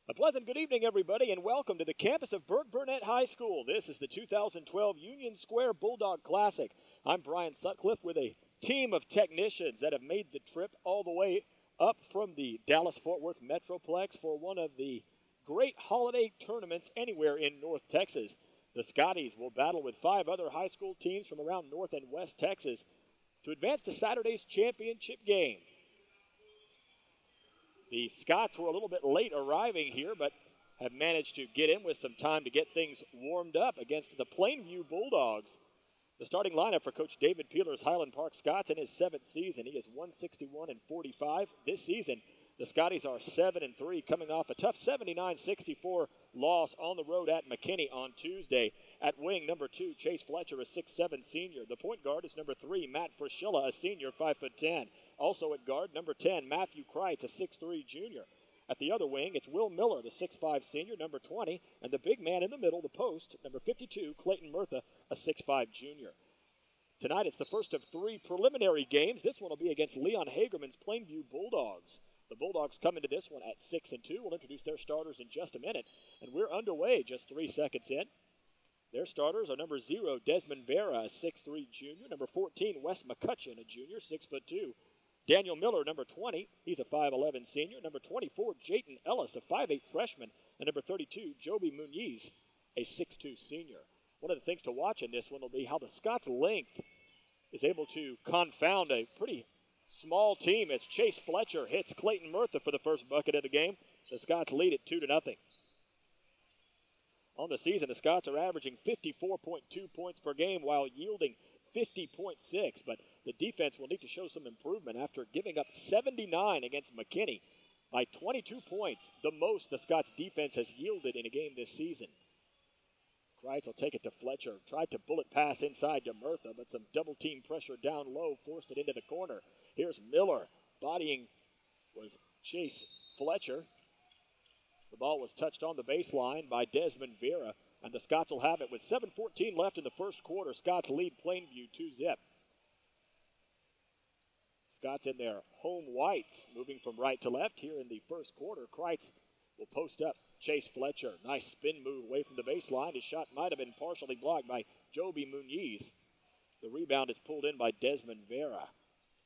A pleasant good evening, everybody, and welcome to the campus of Burke-Burnett High School. This is the 2012 Union Square Bulldog Classic. I'm Brian Sutcliffe with a team of technicians that have made the trip all the way up from the Dallas-Fort Worth Metroplex for one of the great holiday tournaments anywhere in North Texas. The Scotties will battle with 5 other high school teams from around North and West Texas to advance to Saturday's championship game. The Scots were a little bit late arriving here, but have managed to get in with some time to get things warmed up against the Plainview Bulldogs. The starting lineup for Coach David Peeler's Highland Park Scots in his 7th season. He is 161-45 this season. The Scotties are 7-3, coming off a tough 79-64 loss on the road at McKinney on Tuesday. At wing, number 2, Chase Fletcher, a 6'7 senior. The point guard is number 3, Matt Frischilla, a senior, 5'10. Also at guard, number 10, Matthew Kreitz, a 6'3 junior. At the other wing, it's Will Miller, the 6'5 senior, number 20, and the big man in the middle, the post, number 52, Clayton Murtha, a 6'5 junior. Tonight, it's the first of 3 preliminary games. This one will be against Leon Hagerman's Plainview Bulldogs. The Bulldogs come into this one at 6-2. We'll introduce their starters in just a minute, and we're underway just 3 seconds in. Their starters are number 0, Desmond Vera, a 6'3 junior, number 14, Wes McCutcheon, a junior, 6'2. Daniel Miller, number 20, he's a 5'11 senior. Number 24, Jayton Ellis, a 5'8 freshman. And number 32, Joby Muniz, a 6'2 senior. One of the things to watch in this one will be how the Scots' length is able to confound a pretty small team as Chase Fletcher hits Clayton Murtha for the first bucket of the game. The Scots lead it 2-0. On the season, the Scots are averaging 54.2 points per game while yielding 50.6, but the defense will need to show some improvement after giving up 79 against McKinney by 22 points, the most the Scots defense has yielded in a game this season. Kreitz will take it to Fletcher, tried to bullet pass inside to Murtha, but some double team pressure down low forced it into the corner. Here's Miller, bodying was Chase Fletcher. The ball was touched on the baseline by Desmond Vera, and the Scots will have it with 7:14 left in the first quarter. Scots lead Plainview 2-0. Scots in their home whites, moving from right to left here in the first quarter. Kreitz will post up Chase Fletcher. Nice spin move away from the baseline. His shot might have been partially blocked by Joby Muniz. The rebound is pulled in by Desmond Vera,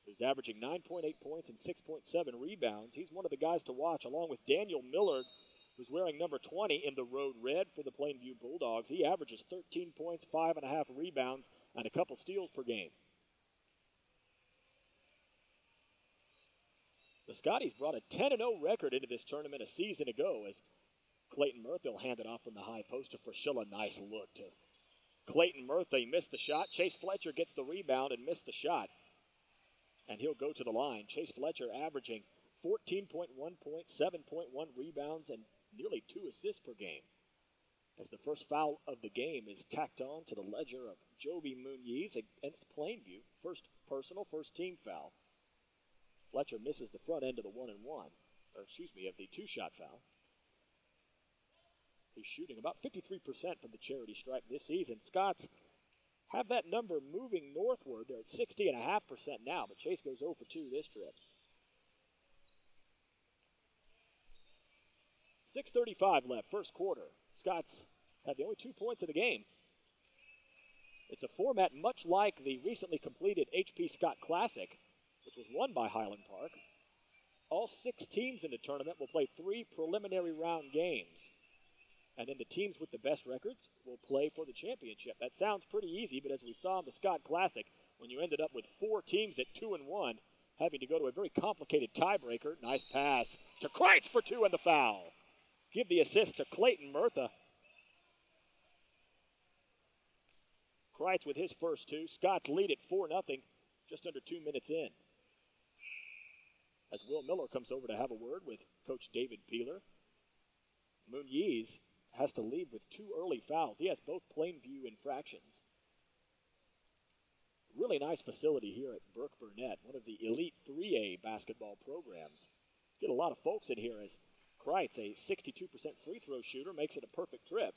who's averaging 9.8 points and 6.7 rebounds. He's one of the guys to watch, along with Daniel Millard, who's wearing number 20 in the road red for the Plainview Bulldogs. He averages 13 points, 5.5 rebounds, and a couple steals per game. The Scotties brought a 10-0 record into this tournament a season ago as Clayton Murtha will hand it off from the high post to Frischilla. Nice look to Clayton Murtha. He missed the shot. Chase Fletcher gets the rebound and missed the shot, and he'll go to the line. Chase Fletcher averaging 14.1 points, 7.1 rebounds, and nearly 2 assists per game, as the first foul of the game is tacked on to the ledger of Joby Muniz against Plainview. First personal, first team foul. Fletcher misses the front end of the 1-and-1, of the 2-shot foul. He's shooting about 53% from the charity stripe this season. Scots have that number moving northward. They're at 60.5% now, but Chase goes 0 for 2 this trip. 6:35 left, first quarter. Scots have the only 2 points of the game. It's a format much like the recently completed HP Scott Classic, which was won by Highland Park. All 6 teams in the tournament will play 3 preliminary round games, and then the teams with the best records will play for the championship. That sounds pretty easy, but as we saw in the Scott Classic, when you ended up with 4 teams at 2-1, having to go to a very complicated tiebreaker. Nice pass to Kreitz for 2 and the foul. Give the assist to Clayton Murtha. Kreitz with his first 2. Scots lead at 4-0, just under 2 minutes in, as Will Miller comes over to have a word with Coach David Peeler. Muniz has to leave with 2 early fouls. He has both Plainview infractions. Really nice facility here at Burke-Burnett, one of the elite 3A basketball programs. Get a lot of folks in here as Kreitz, a 62% free throw shooter, makes it a perfect trip.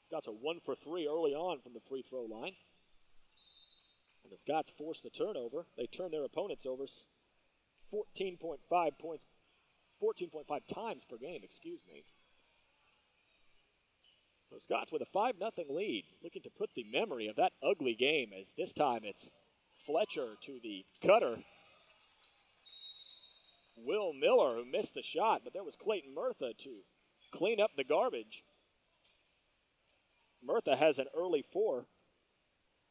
Scots are 1 for 3 early on from the free throw line. And the Scots force the turnover. They turn their opponents over 14.5 points, 14.5 times per game, excuse me. So Scots with a 5-0 lead, looking to put the memory of that ugly game, as this time it's Fletcher to the cutter. Will Miller, who missed the shot, but there was Clayton Murtha to clean up the garbage. Murtha has an early 4,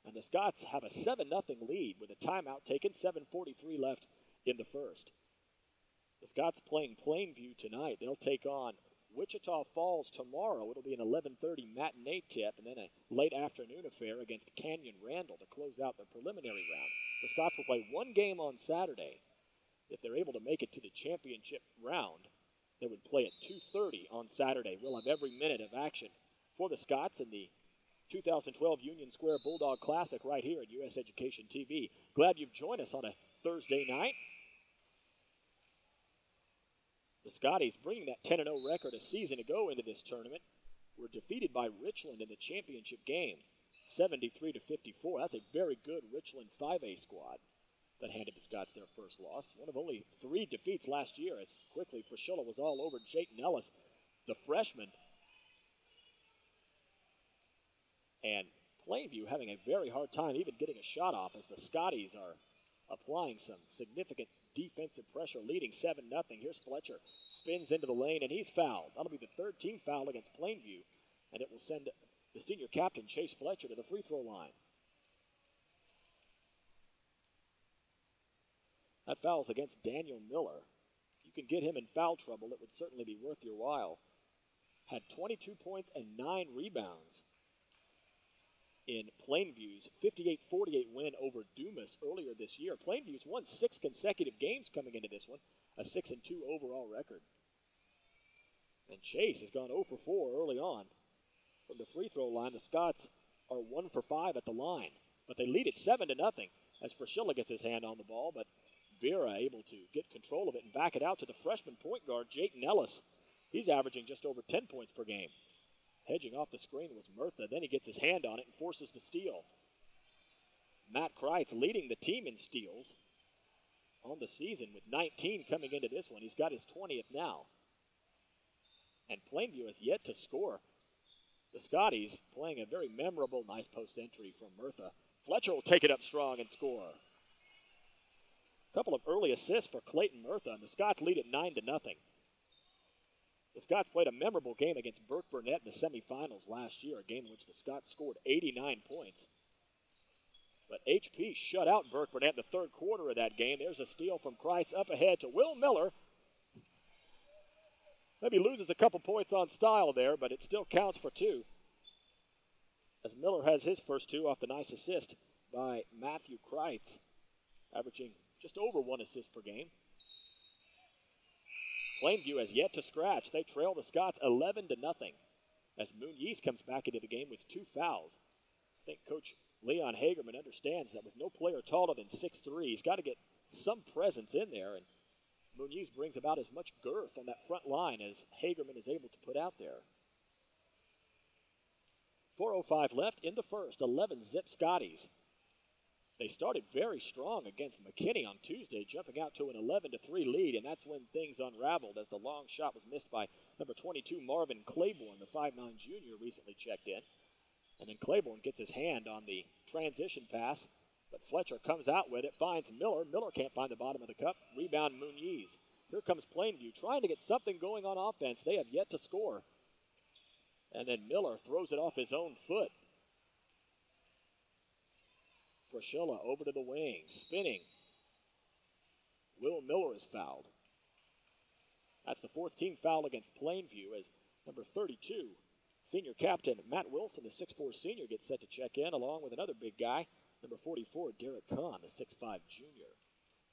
and the Scots have a 7-0 lead with a timeout taken, 7:43 left in the first. The Scots playing Plainview tonight. They'll take on Wichita Falls tomorrow. It'll be an 11:30 matinee tip, and then a late afternoon affair against Canyon Randall to close out the preliminary round. The Scots will play one game on Saturday. If they're able to make it to the championship round, they would play at 2:30 on Saturday. We'll have every minute of action for the Scots in the 2012 Union Square Bulldog Classic right here at US Education TV. Glad you've joined us on a Thursday night. The Scotties, bringing that 10-0 record a season ago into this tournament, were defeated by Richland in the championship game, 73-54. That's a very good Richland 5A squad that handed the Scots their first loss. One of only 3 defeats last year, as quickly Frischilla was all over Jayton Ellis, the freshman. And Plainview having a very hard time even getting a shot off, as the Scotties are applying some significant defensive pressure, leading 7-0. Here's Fletcher, spins into the lane, and he's fouled. That'll be the third team foul against Plainview, and it will send the senior captain, Chase Fletcher, to the free throw line. That foul's against Daniel Miller. If you can get him in foul trouble, it would certainly be worth your while. Had 22 points and 9 rebounds in Plainview's 58-48 win over Dumas earlier this year. Plainview's won 6 consecutive games coming into this one, a 6-2 overall record. And Chase has gone 0 for 4 early on from the free throw line. The Scots are 1 for 5 at the line, but they lead it 7-0 as Frischilla gets his hand on the ball, but Vera able to get control of it and back it out to the freshman point guard, Jayton Ellis. He's averaging just over 10 points per game. Hedging off the screen was Murtha. Then he gets his hand on it and forces the steal. Matt Kreitz leading the team in steals on the season with 19 coming into this one. He's got his 20th now. And Plainview has yet to score. The Scotties playing a very memorable, nice post entry from Murtha. Fletcher will take it up strong and score. A couple of early assists for Clayton Murtha, and the Scots lead it 9-0. The Scots played a memorable game against Burke Burnett in the semifinals last year, a game in which the Scots scored 89 points. But HP shut out Burke Burnett in the third quarter of that game. There's a steal from Kreitz up ahead to Will Miller. Maybe loses a couple points on style there, but it still counts for 2. As Miller has his first 2 off the nice assist by Matthew Kreitz, averaging just over 1 assist per game. Plainview has yet to scratch. They trail the Scots 11-0 as Muniz comes back into the game with 2 fouls. I think Coach Leon Hagerman understands that with no player taller than 6'3", he's got to get some presence in there, and Muniz brings about as much girth on that front line as Hagerman is able to put out there. 4:05 left in the first, 11-zip Scotties. They started very strong against McKinney on Tuesday, jumping out to an 11-3 lead, and that's when things unraveled as the long shot was missed by number 22, Marvin Claiborne, the 5'9 junior, recently checked in. And then Claiborne gets his hand on the transition pass, but Fletcher comes out with it, finds Miller. Miller can't find the bottom of the cup. Rebound Muniz. Here comes Plainview, trying to get something going on offense. They have yet to score. And then Miller throws it off his own foot. Frischilla over to the wing, spinning. Will Miller is fouled. That's the 4th team foul against Plainview as number 32, senior captain Matt Wilson, the 6'4 senior, gets set to check in along with another big guy, number 44, Derek Kahn, the 6'5 junior.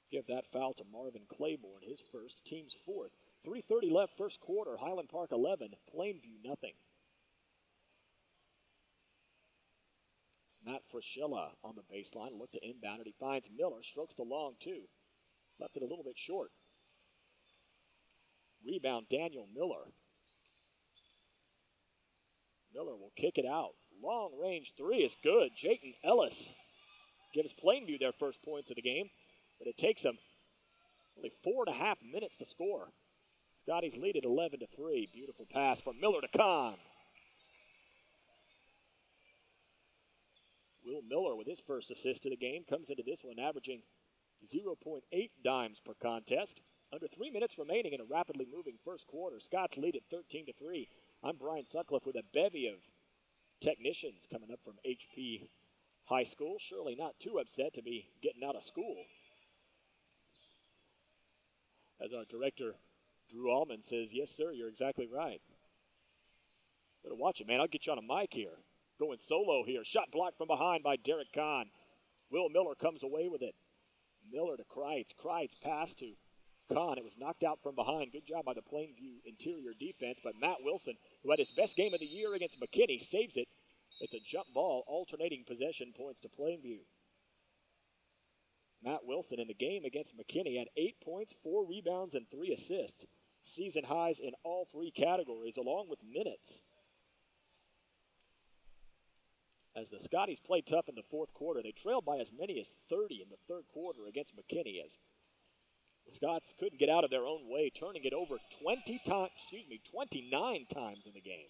Give that foul to Marvin Claiborne, his first, team's 4th. 3:30 left first quarter, Highland Park 11, Plainview nothing. Matt Frischilla on the baseline, look to inbound it. He finds Miller, strokes the long 2. Left it a little bit short. Rebound Daniel Miller. Miller will kick it out. Long range 3 is good. Jayton Ellis gives Plainview their first points of the game, but it takes them Only 4.5 minutes to score. Scotties lead at 11-3. Beautiful pass from Miller to Kahn. Will Miller with his first assist of the game comes into this one averaging 0.8 dimes per contest. Under 3 minutes remaining in a rapidly moving first quarter. Scots lead at 13-3. I'm Brian Sutcliffe with a bevy of technicians coming up from HP High School. Surely not too upset to be getting out of school. As our director, Drew Allman, says, yes, sir, you're exactly right. Better watch it, man. I'll get you on a mic here. Going solo here. Shot blocked from behind by Derek Kahn. Will Miller comes away with it. Miller to Kreitz. Kreitz pass to Kahn. It was knocked out from behind. Good job by the Plainview interior defense. But Matt Wilson, who had his best game of the year against McKinney, saves it. It's a jump ball. Alternating possession points to Plainview. Matt Wilson in the game against McKinney had 8 points, 4 rebounds, and 3 assists. Season highs in all 3 categories, along with minutes. As the Scotties played tough in the fourth quarter, they trailed by as many as 30 in the third quarter against McKinney, as the Scots couldn't get out of their own way, turning it over 29 times in the game.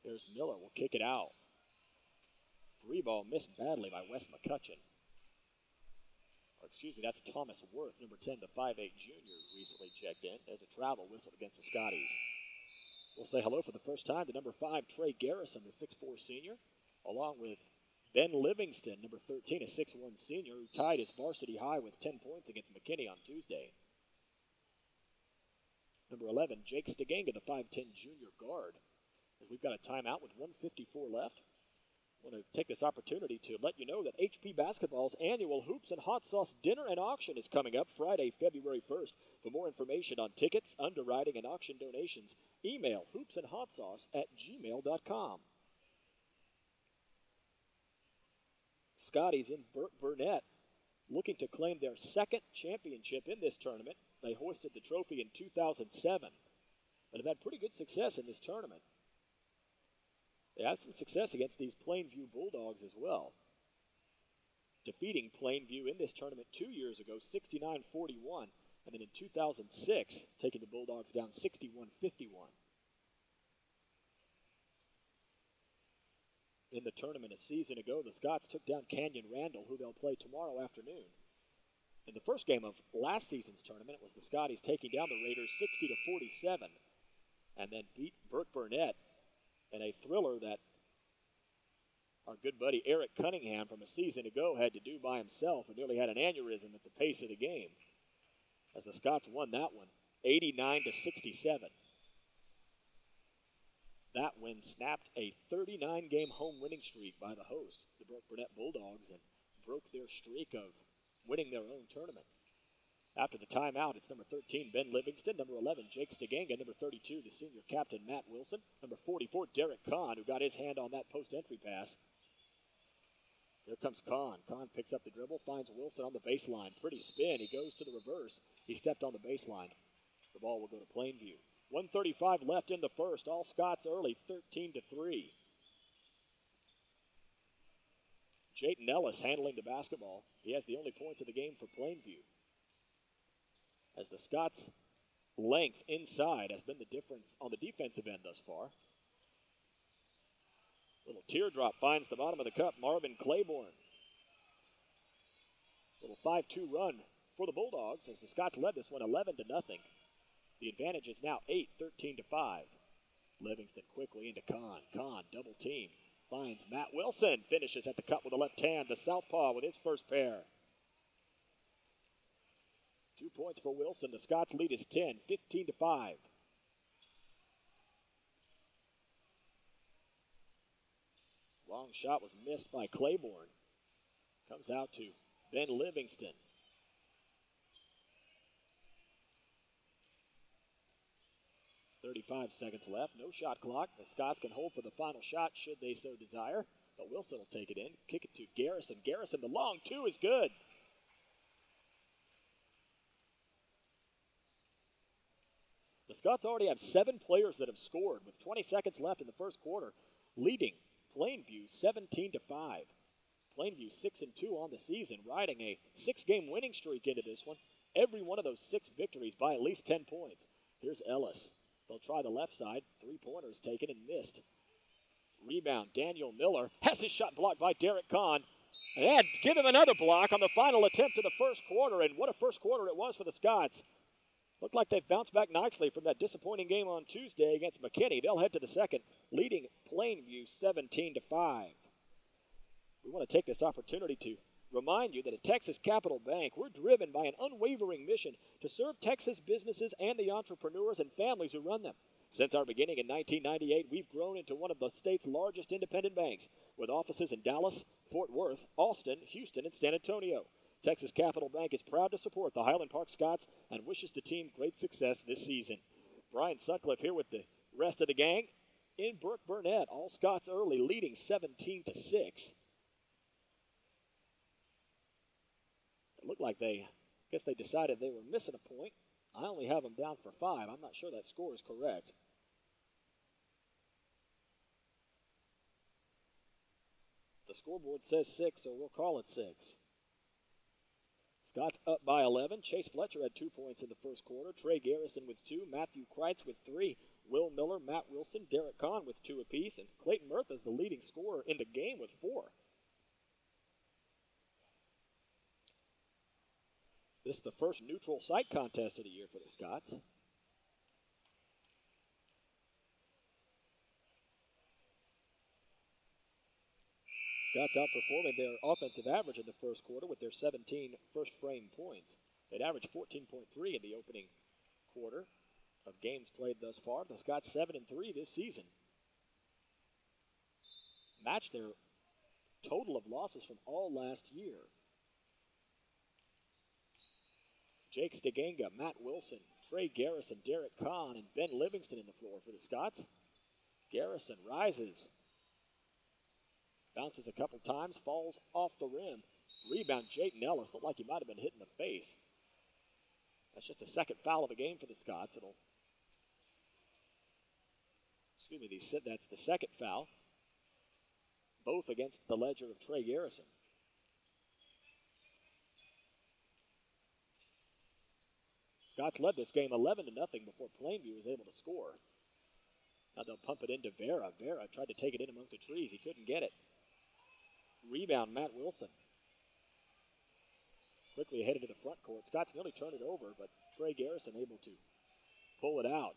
There's Miller, will kick it out. 3-ball missed badly by Wes McCutcheon. That's Thomas Worth, number 10, the 5'8 junior, recently checked in. There's a travel whistle against the Scotties. We'll say hello for the first time to number 5, Trey Garrison, the 6'4 senior, along with Ben Livingston, number 13, a 6'1 senior, who tied his varsity high with 10 points against McKinney on Tuesday. Number 11, Jake Stiganga, the 5'10 junior guard. As we've got a timeout with 1:54 left. I want to take this opportunity to let you know that HP Basketball's annual Hoops and Hot Sauce Dinner and Auction is coming up Friday, February 1st. For more information on tickets, underwriting, and auction donations, email hoopsandhotsauce@gmail.com. Scotties in Burnett looking to claim their second championship in this tournament. They hoisted the trophy in 2007, but have had pretty good success in this tournament. They have some success against these Plainview Bulldogs as well, defeating Plainview in this tournament 2 years ago, 69-41, and then in 2006, taking the Bulldogs down 61-51. In the tournament a season ago, the Scots took down Canyon Randall, who they'll play tomorrow afternoon. In the first game of last season's tournament, it was the Scotties taking down the Raiders 60-47, and then beat Burke Burnett in a thriller that our good buddy Eric Cunningham from a season ago had to do by himself and nearly had an aneurysm at the pace of the game. As the Scots won that one, 89-67. That win snapped a 39-game home winning streak by the hosts, the Burke Burnett Bulldogs, and broke their streak of winning their own tournament. After the timeout, it's number 13, Ben Livingston, number 11, Jake Stiganga, number 32, the senior captain, Matt Wilson, number 44, Derek Kahn, who got his hand on that post-entry pass. Here comes Kahn. Kahn picks up the dribble, finds Wilson on the baseline. Pretty spin. He goes to the reverse. He stepped on the baseline. The ball will go to Plainview. 1:35 left in the first. All Scots early, 13-3. Jayton Ellis handling the basketball. He has the only points of the game for Plainview. As the Scots' length inside has been the difference on the defensive end thus far. Little teardrop finds the bottom of the cup. Marvin Claiborne. Little 5-2 run for the Bulldogs as the Scots led this one 11-0. The advantage is now 8, 13-5. Livingston quickly into Kahn. Kahn double team. Finds Matt Wilson. Finishes at the cup with the left hand. The southpaw with his first pair. 2 points for Wilson. The Scots lead is 10, 15-5. Long shot was missed by Claiborne. Comes out to Ben Livingston. .35 seconds left. No shot clock. The Scots can hold for the final shot should they so desire. But Wilson will take it in. Kick it to Garrison. Garrison, the long two is good. The Scots already have 7 players that have scored with 20 seconds left in the first quarter, leading Plainview 17-5. Plainview 6-2 on the season, riding a 6-game winning streak into this one. Every one of those 6 victories by at least 10 points. Here's Ellis. They'll try the left side. 3-pointers taken and missed. Rebound, Daniel Miller has his shot blocked by Derek Kahn. And give him another block on the final attempt of the first quarter. And what a first quarter it was for the Scots. Looked like they've bounced back nicely from that disappointing game on Tuesday against McKinney. They'll head to the second, leading Plainview 17-5. We want to take this opportunity to remind you that at Texas Capital Bank, we're driven by an unwavering mission to serve Texas businesses and the entrepreneurs and families who run them. Since our beginning in 1998, we've grown into one of the state's largest independent banks, with offices in Dallas, Fort Worth, Austin, Houston, and San Antonio. Texas Capital Bank is proud to support the Highland Park Scots and wishes the team great success this season. Brian Sutcliffe here with the rest of the gang. In Brooke Burnett, all Scots early, leading 17-6. It looked like I guess they decided they were missing a point. I only have them down for 5. I'm not sure that score is correct. The scoreboard says 6, so we'll call it 6. Scots up by 11. Chase Fletcher had 2 points in the first quarter. Trey Garrison with 2. Matthew Kreitz with 3. Will Miller, Matt Wilson, Derek Kahn with 2 apiece. And Clayton Murtha is the leading scorer in the game with 4. This is the first neutral site contest of the year for the Scots. Scots outperforming their offensive average in the first quarter with their 17 first-frame points. They'd averaged 14.3 in the opening quarter of games played thus far. The Scots 7-3 this season. Matched their total of losses from all last year. Jake Stiganga, Matt Wilson, Trey Garrison, Derek Kahn, and Ben Livingston in the floor for the Scots. Garrison rises. Bounces a couple times, falls off the rim. Rebound, Jayton Ellis. Looked like he might have been hit in the face. That's just the second foul of the game for the Scots. That's the second foul. Both against the ledger of Trey Garrison. Scots led this game 11-0 before Plainview was able to score. Now they'll pump it into Vera. Vera tried to take it in among the trees. He couldn't get it. Rebound, Matt Wilson. Quickly ahead into the front court. Scots nearly turned it over, but Trey Garrison able to pull it out.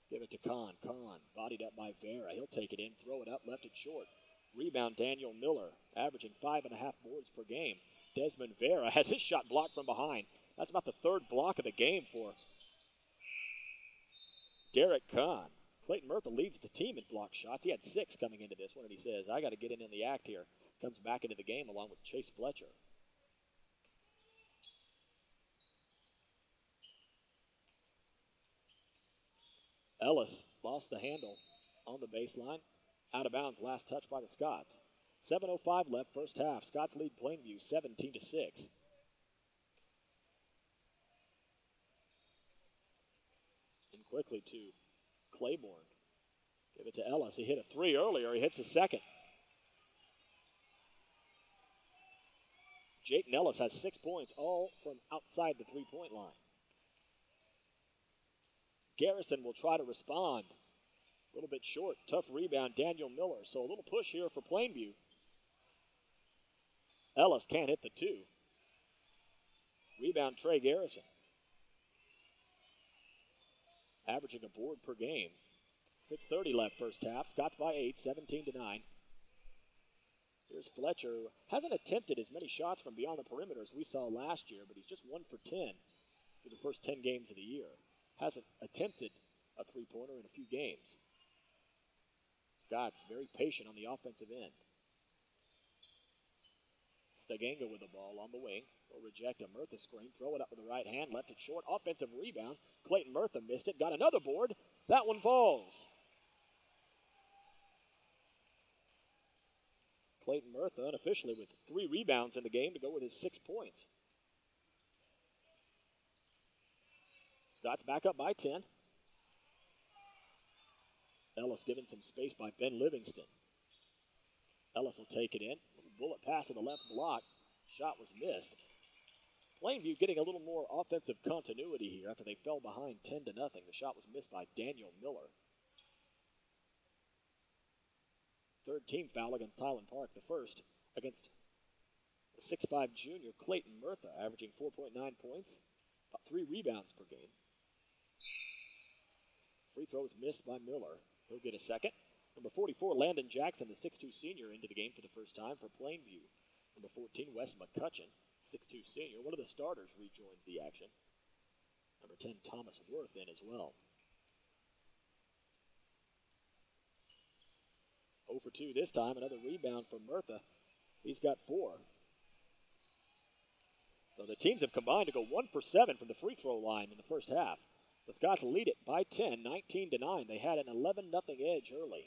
Give it to Kahn. Kahn, bodied up by Vera. He'll take it in, throw it up, left it short. Rebound, Daniel Miller, averaging 5.5 boards per game. Desmond Vera has his shot blocked from behind. That's about the third block of the game for Derek Kahn. Clayton Murtha leads the team in block shots. He had 6 coming into this one, and he says, I got to get in the act here. Comes back into the game along with Chase Fletcher. Ellis lost the handle on the baseline. Out of bounds, last touch by the Scots. 7:05 left, first half. Scots lead Plainview 17-6. And quickly to Claiborne. Give it to Ellis. He hit a 3 earlier. He hits a second. Jayton Ellis has 6 points, all from outside the three-point line. Garrison will try to respond. A little bit short. Tough rebound, Daniel Miller. So a little push here for Plainview. Ellis can't hit the 2. Rebound, Trey Garrison. Averaging a board per game. 6:30 left first half. Scots by 8, 17-9. Here's Fletcher. Hasn't attempted as many shots from beyond the perimeter as we saw last year, but he's just 1 for 10 through the first 10 games of the year. Hasn't attempted a three-pointer in a few games. Scott's very patient on the offensive end. Stiganga with the ball on the wing. Will reject a Murtha screen. Throw it up with the right hand. Left it short. Offensive rebound. Clayton Murtha missed it. Got another board. That one falls. Clayton Murtha unofficially with 3 rebounds in the game to go with his 6 points. Scott's back up by 10. Ellis given some space by Ben Livingston. Ellis will take it in. bullet pass to the left block. Shot was missed. Plainview getting a little more offensive continuity here after they fell behind 10-0. The shot was missed by Daniel Miller. Third team foul against Highland Park. The first against the 6'5 junior Clayton Murtha, averaging 4.9 points, about 3 rebounds per game. Free throws missed by Miller. He'll get a second. Number 44, Landon Jackson, the 6'2 senior, into the game for the first time for Plainview. Number 14, Wes McCutcheon, 6'2 senior. One of the starters rejoins the action. Number 10, Thomas Worth in as well. 0 for 2 this time. Another rebound from Murtha. He's got 4. So the teams have combined to go 1 for 7 from the free throw line in the first half. The Scots lead it by 10, 19-9. They had an 11-0 edge early.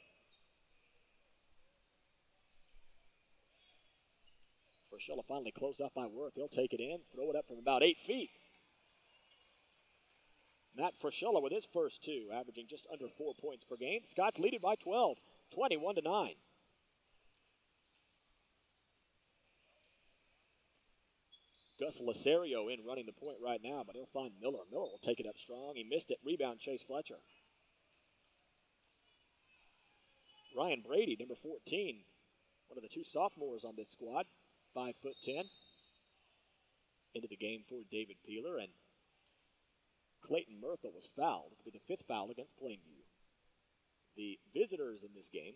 Frischella finally closed off by Worth. He'll take it in, throw it up from about 8 feet. Matt Frischella with his first 2, averaging just under 4 points per game. Scots lead it by 12, 21-9. Gus Lasario in running the point right now, but he'll find Miller. Miller will take it up strong. He missed it. Rebound, Chase Fletcher. Ryan Brady, number 14, one of the 2 sophomores on this squad, 5'10", into the game for David Peeler, and Clayton Murtha was fouled. It'll be the 5th foul against Plainview. The visitors in this game,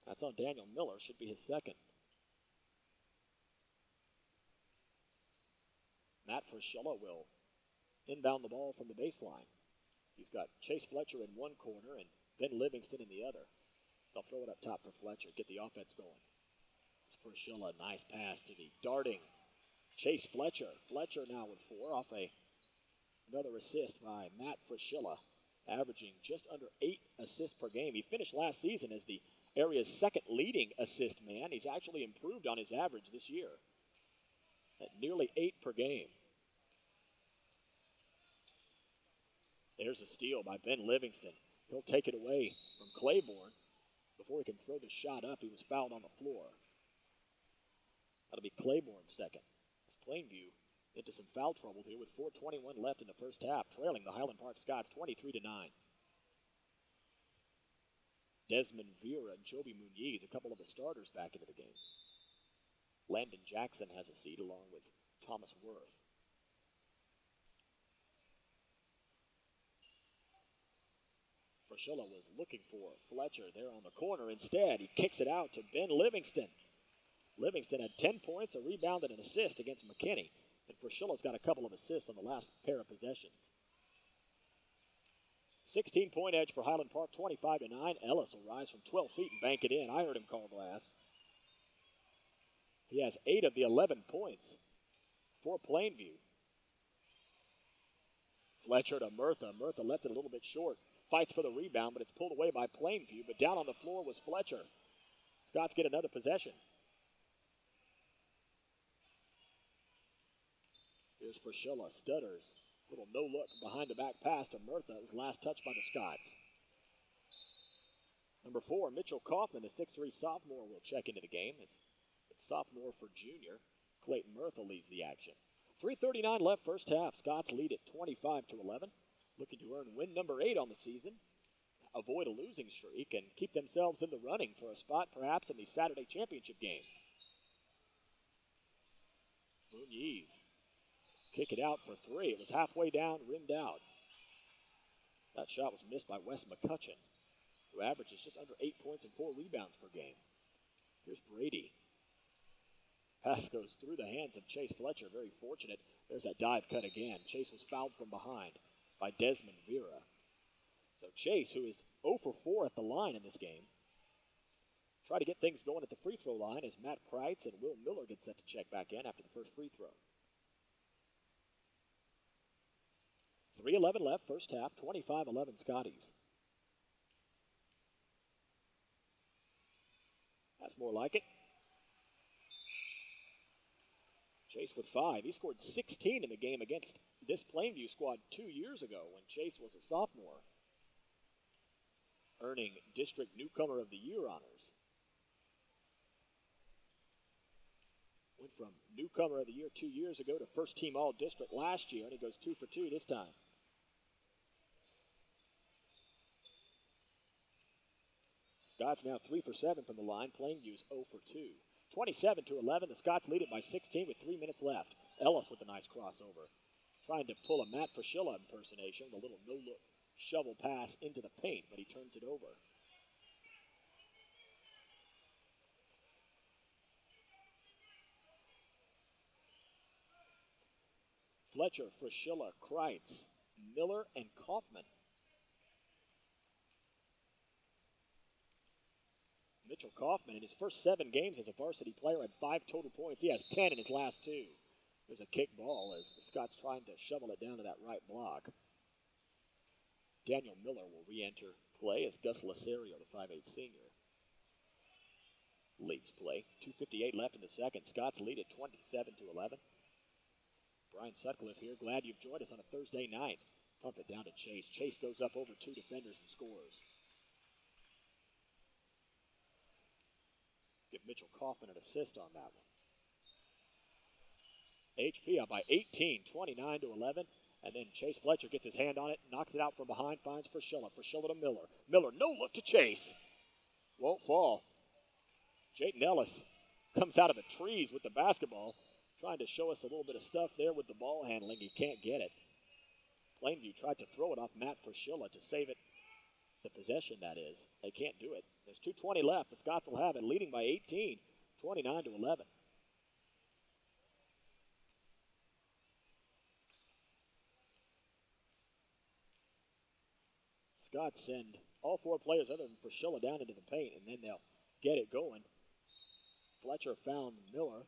that's on Daniel Miller, should be his second. Matt Frischella will inbound the ball from the baseline. He's got Chase Fletcher in one corner and Ben Livingston in the other. They'll throw it up top for Fletcher, get the offense going. Frischella, nice pass to the darting Chase Fletcher. Fletcher now with 4 off another assist by Matt Frischella, averaging just under 8 assists per game. He finished last season as the area's second leading assist man. He's actually improved on his average this year at nearly 8 per game. There's a steal by Ben Livingston. He'll take it away from Claiborne before he can throw the shot up. He was fouled on the floor. That'll be Claiborne's second. It's Plainview into some foul trouble here with 4:21 left in the first half, trailing the Highland Park Scots 23-9. Desmond Vera and Joby Muniz, a couple of the starters, back into the game. Landon Jackson has a seat along with Thomas Worth. Frischella was looking for Fletcher there on the corner. Instead, he kicks it out to Ben Livingston. Livingston had 10 points, a rebound, and an assist against McKinney. And Frischella's got a couple of assists on the last pair of possessions. 16-point edge for Highland Park, 25-9. Ellis will rise from 12 feet and bank it in. I heard him call glass. He has 8 of the 11 points for Plainview. Fletcher to Murtha. Murtha left it a little bit short. Fights for the rebound, but it's pulled away by Plainview. But down on the floor was Fletcher. Scots get another possession. Here's Frischella, stutters. Little no-look behind-the-back pass to Murtha. It was last touched by the Scots. Number 4, Mitchell Kaufman, the 6'3 sophomore, will check into the game. It's sophomore for junior. Clayton Murtha leads the action. 3:39 left first half. Scots lead at 25-11. Looking to earn win number 8 on the season, avoid a losing streak, and keep themselves in the running for a spot perhaps in the Saturday championship game. Muniz. Kick it out for 3. It was halfway down, rimmed out. That shot was missed by Wes McCutcheon, who averages just under 8 points and 4 rebounds per game. Here's Brady. Pass goes through the hands of Chase Fletcher. Very fortunate. There's that dive cut again. Chase was fouled from behind by Desmond Vera. So Chase, who is 0 for 4 at the line in this game, try to get things going at the free throw line as Matt Kreitz and Will Miller get set to check back in after the first free throw. 3:11 left, first half, 25-11 Scotties. That's more like it. Chase with 5. He scored 16 in the game against this Plainview squad 2 years ago when Chase was a sophomore, earning District Newcomer of the Year honors. Went from newcomer of the year 2 years ago to first team all-district last year, and he goes 2 for 2 this time. Scots now 3 for 7 from the line. Plainview's 0 for 2. 27-11, the Scots lead it by 16 with 3 minutes left. Ellis with a nice crossover. Trying to pull a Matt Fraschilla impersonation with a little no-look shovel pass into the paint, but he turns it over. Fletcher, Fraschilla, Kreitz, Miller, and Kaufman. Mitchell Kaufman, in his first 7 games as a varsity player, had 5 total points. He has 10 in his last 2. There's a kick ball as the Scots trying to shovel it down to that right block. Daniel Miller will re-enter play as Gus Lasario, the 5'8 senior, leaves play. 2:58 left in the second. Scots lead at 27-11. Brian Sutcliffe here. Glad you've joined us on a Thursday night. Pump it down to Chase. Chase goes up over 2 defenders and scores. Give Mitchell Kaufman an assist on that one. HP up by 18, 29-11. And then Chase Fletcher gets his hand on it, knocks it out from behind, finds Fraschilla. Fraschilla to Miller. Miller, no look to Chase. Won't fall. Jayton Ellis comes out of the trees with the basketball, trying to show us a little bit of stuff there with the ball handling. He can't get it. Plainview tried to throw it off Matt Fraschilla to save it. The possession, that is. They can't do it. There's 2:20 left. The Scots will have it, leading by 18, 29-11. Scots send all 4 players other than Fraschilla down into the paint, and then they'll get it going. Fletcher found Miller.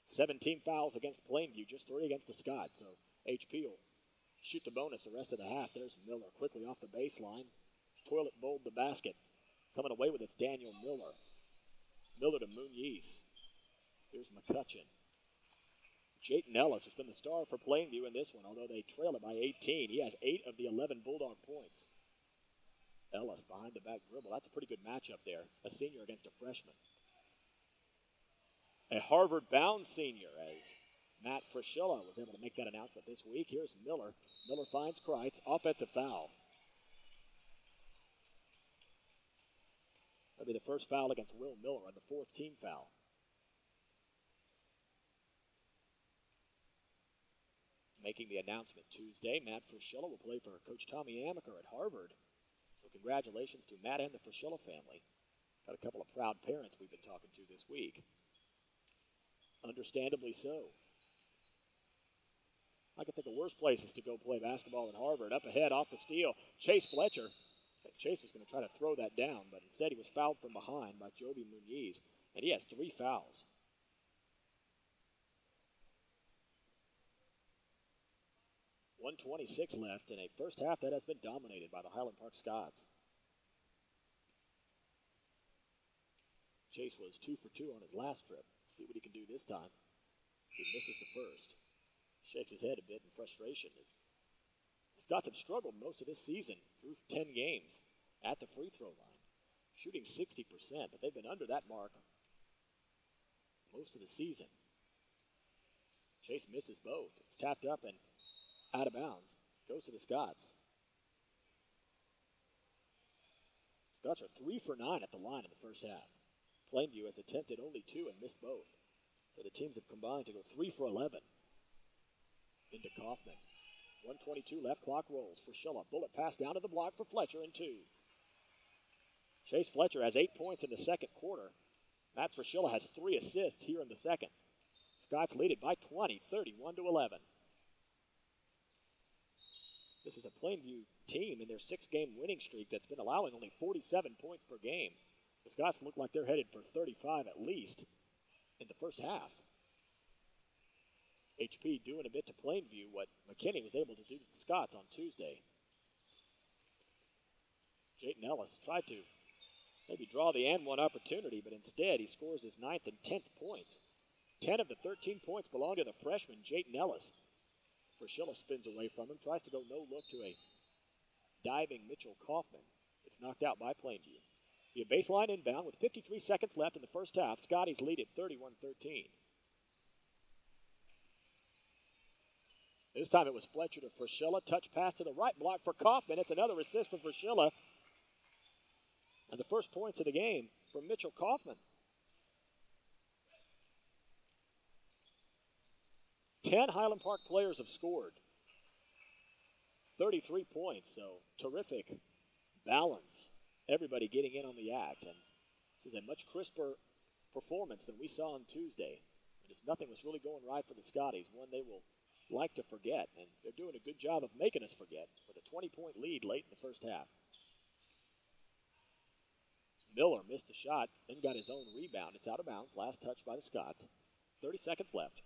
Seventeen fouls against Plainview, just 3 against the Scots. So HP will shoot the bonus the rest of the half. There's Miller quickly off the baseline. Toilet bowled the basket. Coming away with it's Daniel Miller. Miller to Muniz. Here's McCutcheon. Jayton Ellis has been the star for Plainview in this one, although they trail it by 18. He has 8 of the 11 Bulldog points. Ellis behind the back dribble. That's a pretty good matchup there. A senior against a freshman. A Harvard-bound senior, as Matt Fraschilla was able to make that announcement this week. Here's Miller. Miller finds Kreitz. Offensive foul. That'll be the first foul against Will Miller on the 4th team foul. Making the announcement Tuesday, Matt Fraschilla will play for Coach Tommy Amaker at Harvard. So congratulations to Matt and the Fraschilla family. Got a couple of proud parents we've been talking to this week. Understandably so. I can think of worse places to go play basketball than Harvard. Up ahead, off the steal, Chase Fletcher. Chase was going to try to throw that down, but instead he was fouled from behind by Joby Muniz, and he has 3 fouls. .126 left in a first half that has been dominated by the Highland Park Scots. Chase was 2 for 2 on his last trip. See what he can do this time. He misses the first. Shakes his head a bit in frustration. The Scots have struggled most of this season through 10 games at the free throw line, shooting 60%, but they've been under that mark most of the season. Chase misses both. It's tapped up and out of bounds. Goes to the Scots. Scots are 3 for 9 at the line in the first half. Plainview has attempted only 2 and missed both. So the teams have combined to go 3 for 11. Into Kaufman. 1:22 left, clock rolls. Fraschilla, bullet pass down to the block for Fletcher and 2. Chase Fletcher has 8 points in the second quarter. Matt Fraschilla has 3 assists here in the second. Scots lead it by 20, 31-11. This is a Plainview team in their 6-game winning streak that's been allowing only 47 points per game. The Scots look like they're headed for 35 at least in the first half. HP doing a bit to Plainview what McKinney was able to do to the Scots on Tuesday. Jayton Ellis tried to maybe draw the and one opportunity, but instead he scores his 9th and 10th points. 10 of the 13 points belong to the freshman, Jayton Ellis. Fraschilla spins away from him, tries to go no look to a diving Mitchell Kaufman. It's knocked out by Plainview. Be a baseline inbound with 53 seconds left in the first half. Scotties lead at 31-13. This time it was Fletcher to Frischella. Touch pass to the right block for Kaufman. It's another assist for Frischella. And the first points of the game from Mitchell Kaufman. 10 Highland Park players have scored. 33 points, so terrific balance. Everybody getting in on the act. And this is a much crisper performance than we saw on Tuesday. Just nothing was really going right for the Scotties, one they will like to forget. And they're doing a good job of making us forget with a 20-point lead late in the first half. Miller missed the shot, then got his own rebound. It's out of bounds. Last touch by the Scots. 30 seconds left.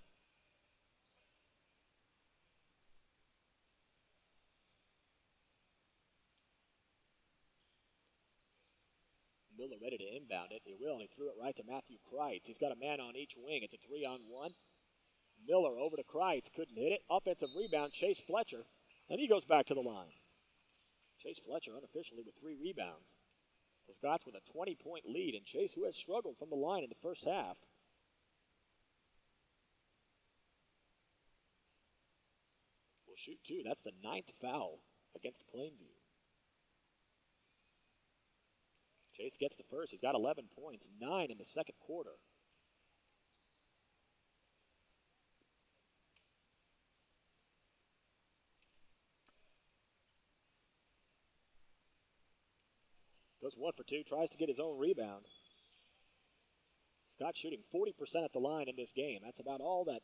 Miller ready to inbound it. He will, and he threw it right to Matthew Kreitz. He's got a man on each wing. It's a 3-on-1. Miller over to Kreitz. Couldn't hit it. Offensive rebound, Chase Fletcher. And he goes back to the line. Chase Fletcher unofficially with 3 rebounds. The Scots with a 20-point lead, and Chase, who has struggled from the line in the first half. Will shoot 2. That's the 9th foul against Plainview. Chase gets the first. He's got 11 points, 9 in the second quarter. Goes 1 for 2, tries to get his own rebound. Scott shooting 40% at the line in this game. That's about all that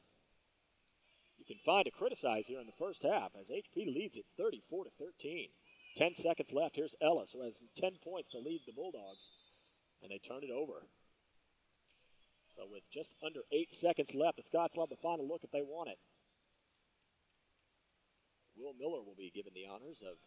you can find to criticize here in the first half as HP leads it 34-13. 10 seconds left. Here's Ellis, who has 10 points to lead the Bulldogs, and they turn it over. So with just under 8 seconds left, the Scots will have the final look if they want it. Will Miller will be given the honors of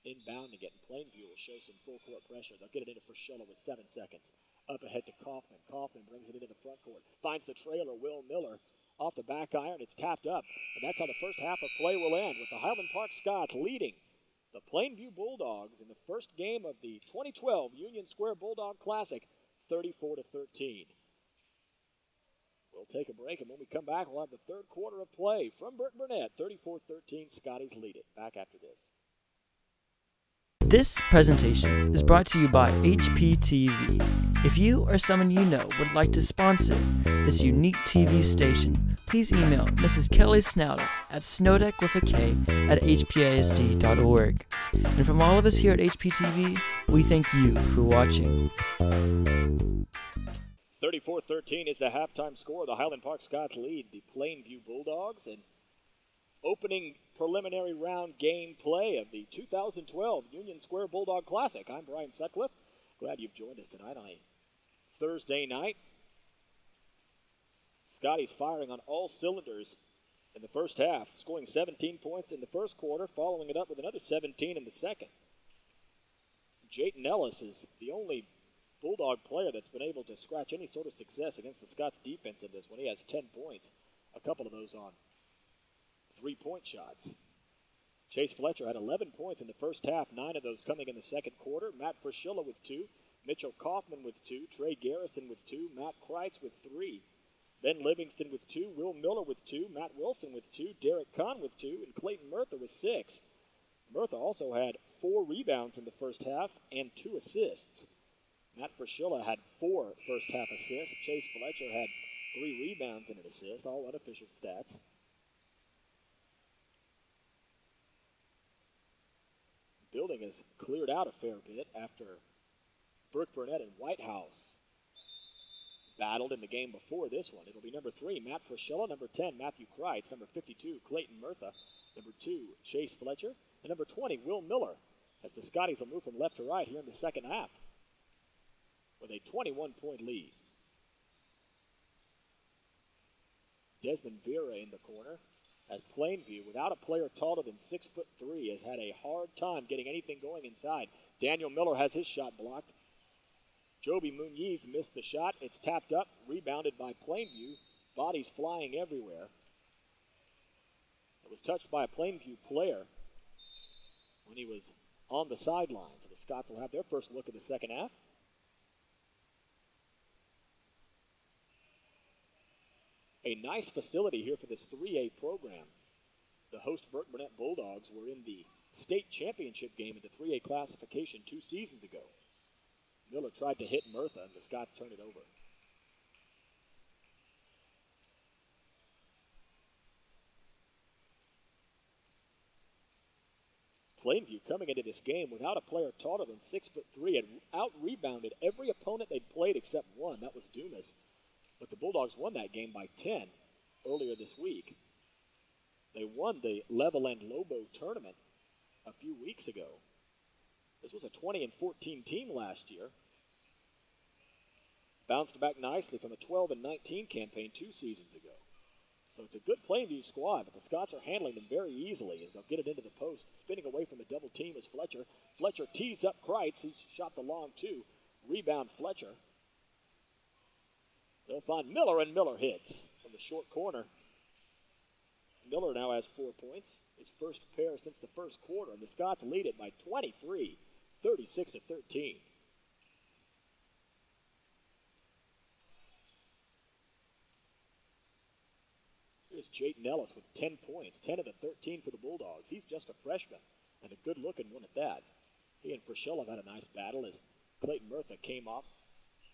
inbounding it, and Plainview will show some full court pressure. They'll get it into Frischella with 7 seconds. Up ahead to Kaufman. Kaufman brings it into the front court. Finds the trailer, Will Miller, off the back iron. It's tapped up. And that's how the first half of play will end, with the Highland Park Scots leading the Plainview Bulldogs in the first game of the 2012 Union Square Bulldog Classic, 34-13. We'll take a break, and when we come back, we'll have the third quarter of play from Burton Burnett. 34-13, Scotties lead it. Back after this. This presentation is brought to you by HPTV. If you or someone you know would like to sponsor this unique TV station, please email Mrs. Kelly Snowder at snowdeck@hpasd.org. And from all of us here at HPTV, we thank you for watching. 34-13 is the halftime score. The Highland Park Scots lead the Plainview Bulldogs, and opening preliminary round game play of the 2012 Union Square Bulldog Classic. I'm Brian Sutcliffe. Glad you've joined us tonight on a Thursday night. Scotties firing on all cylinders in the first half, scoring 17 points in the first quarter, following it up with another 17 in the second. Jayton Ellis is the only Bulldog player that's been able to scratch any sort of success against the Scots defense in this one. He has 10 points, a couple of those on 3-point shots. Chase Fletcher had 11 points in the first half, 9 of those coming in the second quarter. Matt Frischella with 2, Mitchell Kaufman with 2, Trey Garrison with 2, Matt Kreitz with 3, Ben Livingston with 2, Will Miller with 2, Matt Wilson with 2, Derek Kahn with 2, and Clayton Murtha with 6. Murtha also had 4 rebounds in the first half and 2 assists. Matt Frischella had 4 first half assists. Chase Fletcher had 3 rebounds and an assist, all unofficial stats. Building has cleared out a fair bit after Burke Burnett and Whitehouse battled in the game before this one. It'll be number 3, Matt Frischella, number 10, Matthew Kreitz, number 52, Clayton Murtha, number 2, Chase Fletcher, and number 20, Will Miller, as the Scotties will move from left to right here in the second half with a 21-point lead. Desmond Vera in the corner, as Plainview, without a player taller than 6'3", has had a hard time getting anything going inside. Daniel Miller has his shot blocked. Joby Muniz missed the shot. It's tapped up, rebounded by Plainview. Bodies flying everywhere. It was touched by a Plainview player when he was on the sideline. So the Scots will have their first look at the second half. A nice facility here for this 3A program. The host Burke Burnett Bulldogs were in the state championship game in the 3A classification 2 seasons ago. Miller tried to hit Murtha, and the Scots turned it over. Plainview coming into this game without a player taller than 6'3", had out-rebounded every opponent they'd played except one. That was Dumas. But the Bulldogs won that game by 10 earlier this week. They won the Level-End Lobo tournament a few weeks ago. This was a 20-14 team last year. Bounced back nicely from a 12-19 campaign 2 seasons ago. So it's a good Plainview squad, but the Scots are handling them very easily as they'll get it into the post. Spinning away from the double team is Fletcher. Fletcher tees up Kreitz. He shot the long 2. Rebound Fletcher. They'll find Miller, and Miller hits from the short corner. Miller now has 4 points, his first pair since the first quarter, and the Scots lead it by 23, 36-13. Here's Jayton Ellis with 10 points, 10 of the 13 for the Bulldogs. He's just a freshman, and a good-looking one at that. He and Frischella had a nice battle as Clayton Murtha came off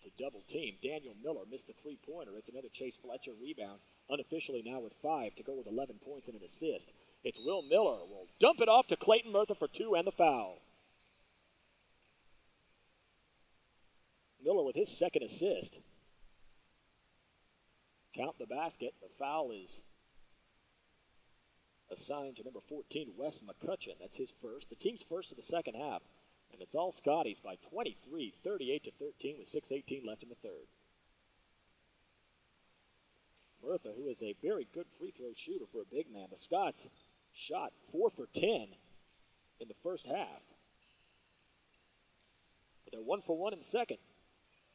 to double team. Daniel Miller missed the 3-pointer. It's another Chase Fletcher rebound, unofficially now with 5 to go with 11 points and an assist. It's Will Miller will dump it off to Clayton Murtha for 2 and the foul. Miller with his second assist. Count the basket. The foul is assigned to number 14, Wes McCutcheon. That's his first. The team's first of the second half. And it's all Scotties by 23, 38-13 with 6:18 left in the third. Murtha, who is a very good free throw shooter for a big man. The Scots shot 4 for 10 in the first half. But they're 1 for 1 in the second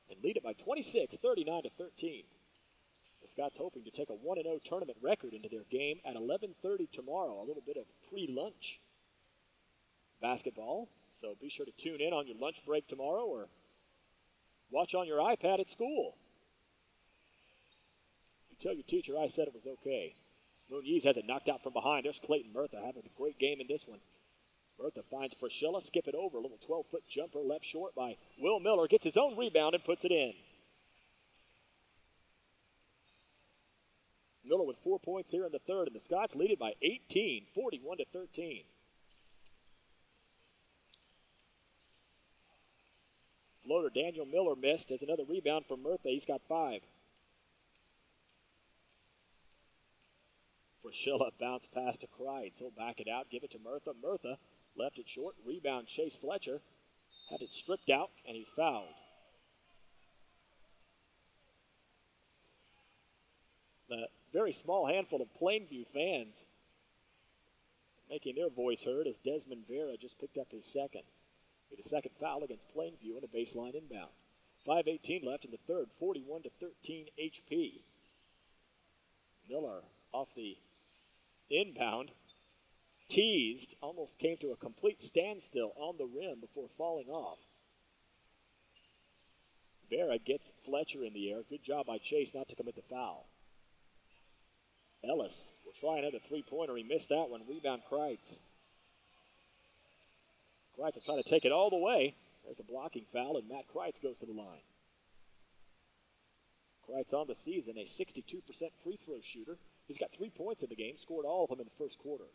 and lead it by 26, 39-13. The Scots hoping to take a 1-0 tournament record into their game at 11:30 tomorrow. A little bit of pre-lunch basketball. So be sure to tune in on your lunch break tomorrow or watch on your iPad at school. You tell your teacher I said it was okay. Muniz has it knocked out from behind. There's Clayton Murtha having a great game in this one. Murtha finds Frischella, skip it over. A little 12-foot jumper left short by Will Miller. Gets his own rebound and puts it in. Miller with 4 points here in the third, and the Scots lead it by 18, 41-13. Floater Daniel Miller missed as another rebound from Murtha. He's got 5. Frischella bounce pass to Kreitz. He'll back it out, give it to Murtha. Murtha left it short. Rebound Chase Fletcher. Had it stripped out, and he's fouled. The very small handful of Plainview fans making their voice heard as Desmond Vera just picked up his second. With a second foul against Plainview and a baseline inbound. 5:18 left in the third, 41-13 HP. Miller off the inbound, teased, almost came to a complete standstill on the rim before falling off. Vera gets Fletcher in the air. Good job by Chase not to commit the foul. Ellis will try another 3-pointer. He missed that one. Rebound Kreitz. Kreitz will try to take it all the way. There's a blocking foul, and Matt Kreitz goes to the line. Kreitz on the season, a 62% free throw shooter. He's got 3 points in the game, scored all of them in the first quarter.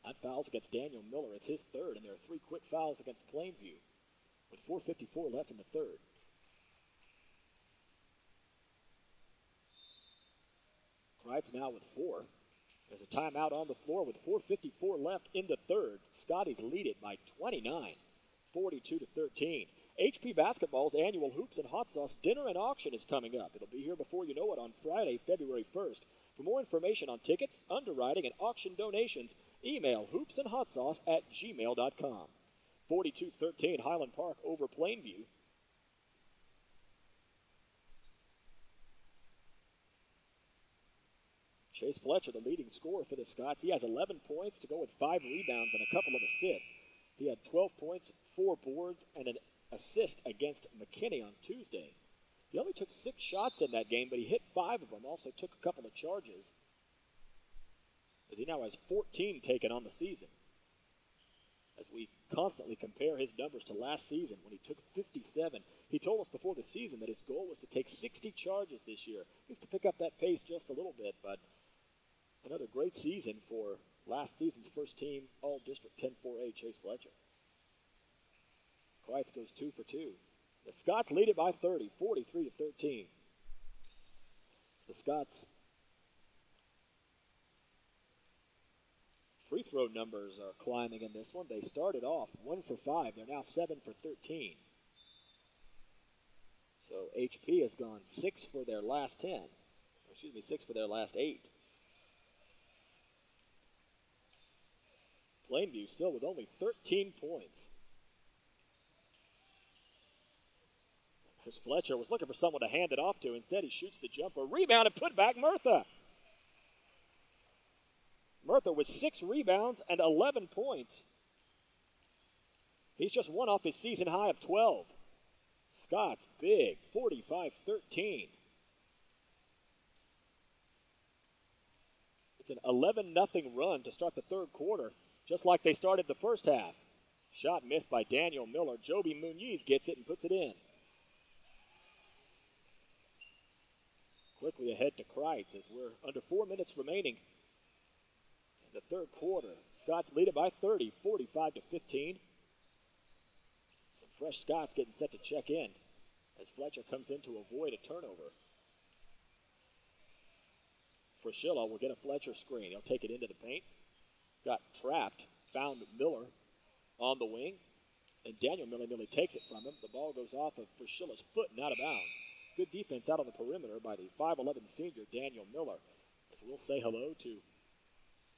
That foul's against Daniel Miller. It's his third, and there are 3 quick fouls against Plainview with 4:54 left in the third. Kreitz now with 4. There's a timeout on the floor with 4:54 left in the third. Scotties lead it by 29, 42-13. HP Basketball's annual Hoops and Hot Sauce Dinner and Auction is coming up. It'll be here before you know it on Friday, February 1st. For more information on tickets, underwriting, and auction donations, email hoopsandhotsauce@gmail.com. 42-13 Highland Park over Plainview. Chase Fletcher, the leading scorer for the Scots. He has 11 points to go with 5 rebounds and a couple of assists. He had 12 points, 4 boards, and an assist against McKinney on Tuesday. He only took 6 shots in that game, but he hit 5 of them. Also took a couple of charges, as he now has 14 taken on the season. As we constantly compare his numbers to last season when he took 57. He told us before the season that his goal was to take 60 charges this year. He needs to pick up that pace just a little bit, but another great season for last season's first team All-District 10-4A Chase Fletcher. Kreitz goes 2 for 2. The Scots lead it by 30, 43-13. The Scots free throw numbers are climbing in this one. They started off 1 for 5. They're now 7 for 13. So HP has gone 6 for their last 10. Excuse me, 6 for their last 8. Plainview still with only 13 points. As Fletcher was looking for someone to hand it off to. Instead, he shoots the jumper. Rebound and put back Murtha. Murtha with 6 rebounds and 11 points. He's just one off his season high of 12. Scots big, 45-13. It's an 11-0 run to start the third quarter, just like they started the first half. Shot missed by Daniel Miller. Joby Muniz gets it and puts it in. Quickly ahead to Kreitz as we're under 4 minutes remaining in the third quarter. Scots lead it by 30, 45-15. Some fresh Scots getting set to check in as Fletcher comes in to avoid a turnover. Fraschilla will get a Fletcher screen. He'll take it into the paint. Got trapped. Found Miller on the wing. And Daniel Miller nearly takes it from him. The ball goes off of Fraschilla's foot and out of bounds. Good defense out on the perimeter by the 5'11 senior Daniel Miller. As we'll say hello to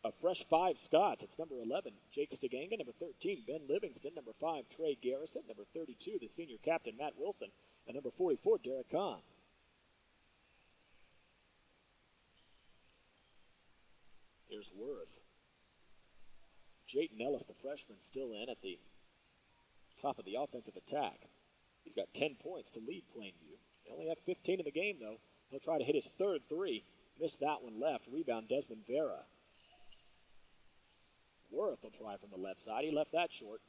a fresh 5 Scots. It's number 11, Jake Stiganga. Number 13, Ben Livingston. Number 5, Trey Garrison. Number 32, the senior captain, Matt Wilson. And number 44, Derek Kahn. Here's Worth. Jayton Ellis, the freshman, still in at the top of the offensive attack. He's got 10 points to lead Plainview. They only have 15 in the game, though. He'll try to hit his third 3. Missed that one left. Rebound, Desmond Vera. Worth will try from the left side. He left that short.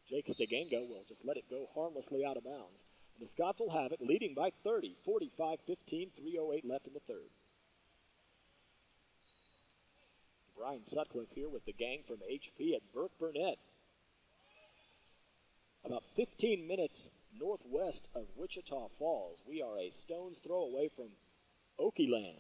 Jake Stiganga will just let it go harmlessly out of bounds. And the Scots will have it, leading by 30, 45-15, 3:08 left in the third. Brian Sutcliffe here with the gang from HP at Burke Burnett. About 15 minutes northwest of Wichita Falls. We are a stone's throw away from Oakeyland.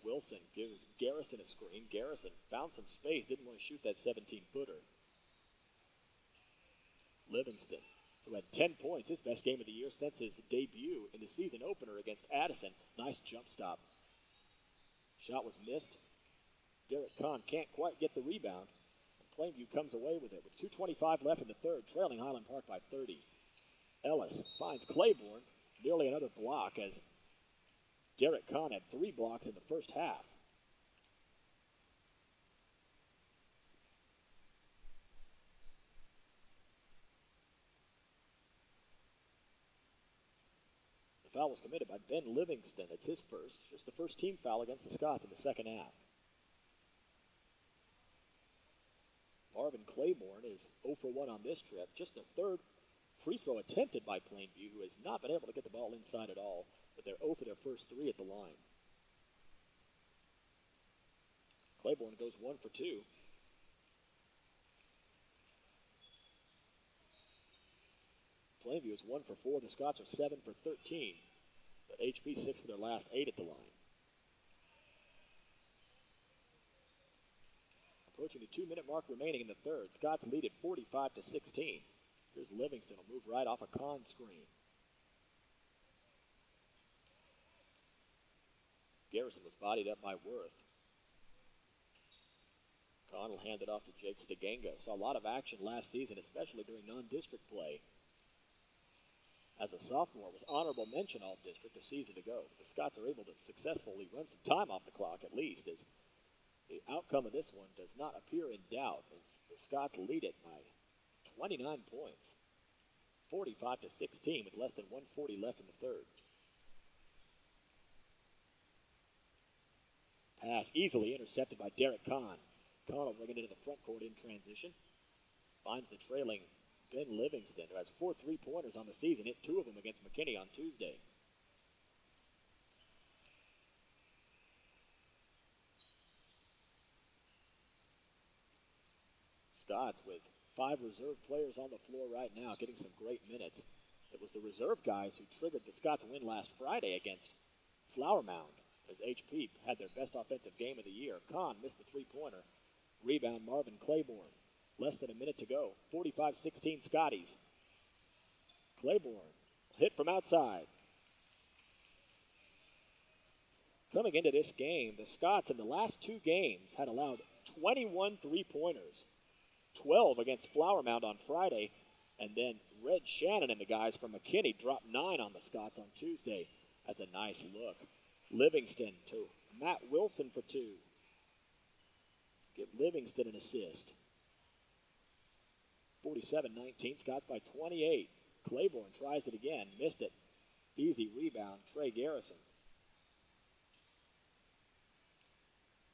Wilson gives Garrison a screen. Garrison found some space, didn't want to shoot that 17-footer. Livingston, who had 10 points, his best game of the year since his debut in the season opener against Addison. Nice jump stop. Shot was missed. Derek Kahn can't quite get the rebound. Plainview comes away with it with 2:25 left in the third, trailing Highland Park by 30. Ellis finds Claiborne, nearly another block as Derek Kahn had 3 blocks in the first half. The foul was committed by Ben Livingston. It's his first, just the first team foul against the Scots in the second half. Marvin Claiborne is 0 for 1 on this trip. Just the third free throw attempted by Plainview, who has not been able to get the ball inside at all, but they're 0 for their first 3 at the line. Claiborne goes 1 for 2. Plainview is 1 for 4. The Scots are 7 for 13, but HP 6 for their last 8 at the line. Approaching the 2-minute mark remaining in the third. Scots lead at 45-16. Here's Livingston. Will move right off a Kahn screen. Garrison was bodied up by Worth. Kahn will hand it off to Jake Stiganga. Saw a lot of action last season, especially during non-district play. as a sophomore, was honorable mention All-District a season ago. The Scots are able to successfully run some time off the clock, at least, as the outcome of this one does not appear in doubt, as the Scots lead it by 29 points, 45-16, with less than 140 left in the third. Pass easily intercepted by Derek Kahn. Kahn will bring it into the front court in transition. Finds the trailing Ben Livingston, who has 4 3-pointers on the season, hit 2 of them against McKinney on Tuesday. Scots with 5 reserve players on the floor right now, getting some great minutes. It was the reserve guys who triggered the Scots win last Friday against Flower Mound, as HP had their best offensive game of the year. Kahn missed the 3-pointer. Rebound Marvin Claiborne. Less than a minute to go. 45-16 Scotties. Claiborne hit from outside. Coming into this game, the Scots in the last 2 games had allowed 21 3-pointers. 12 against Flower Mound on Friday, and then Red Shannon and the guys from McKinney dropped 9 on the Scots on Tuesday. That's a nice look. Livingston to Matt Wilson for 2. Give Livingston an assist. 47-19, Scots by 28. Claiborne tries it again, missed it. Easy rebound, Trey Garrison.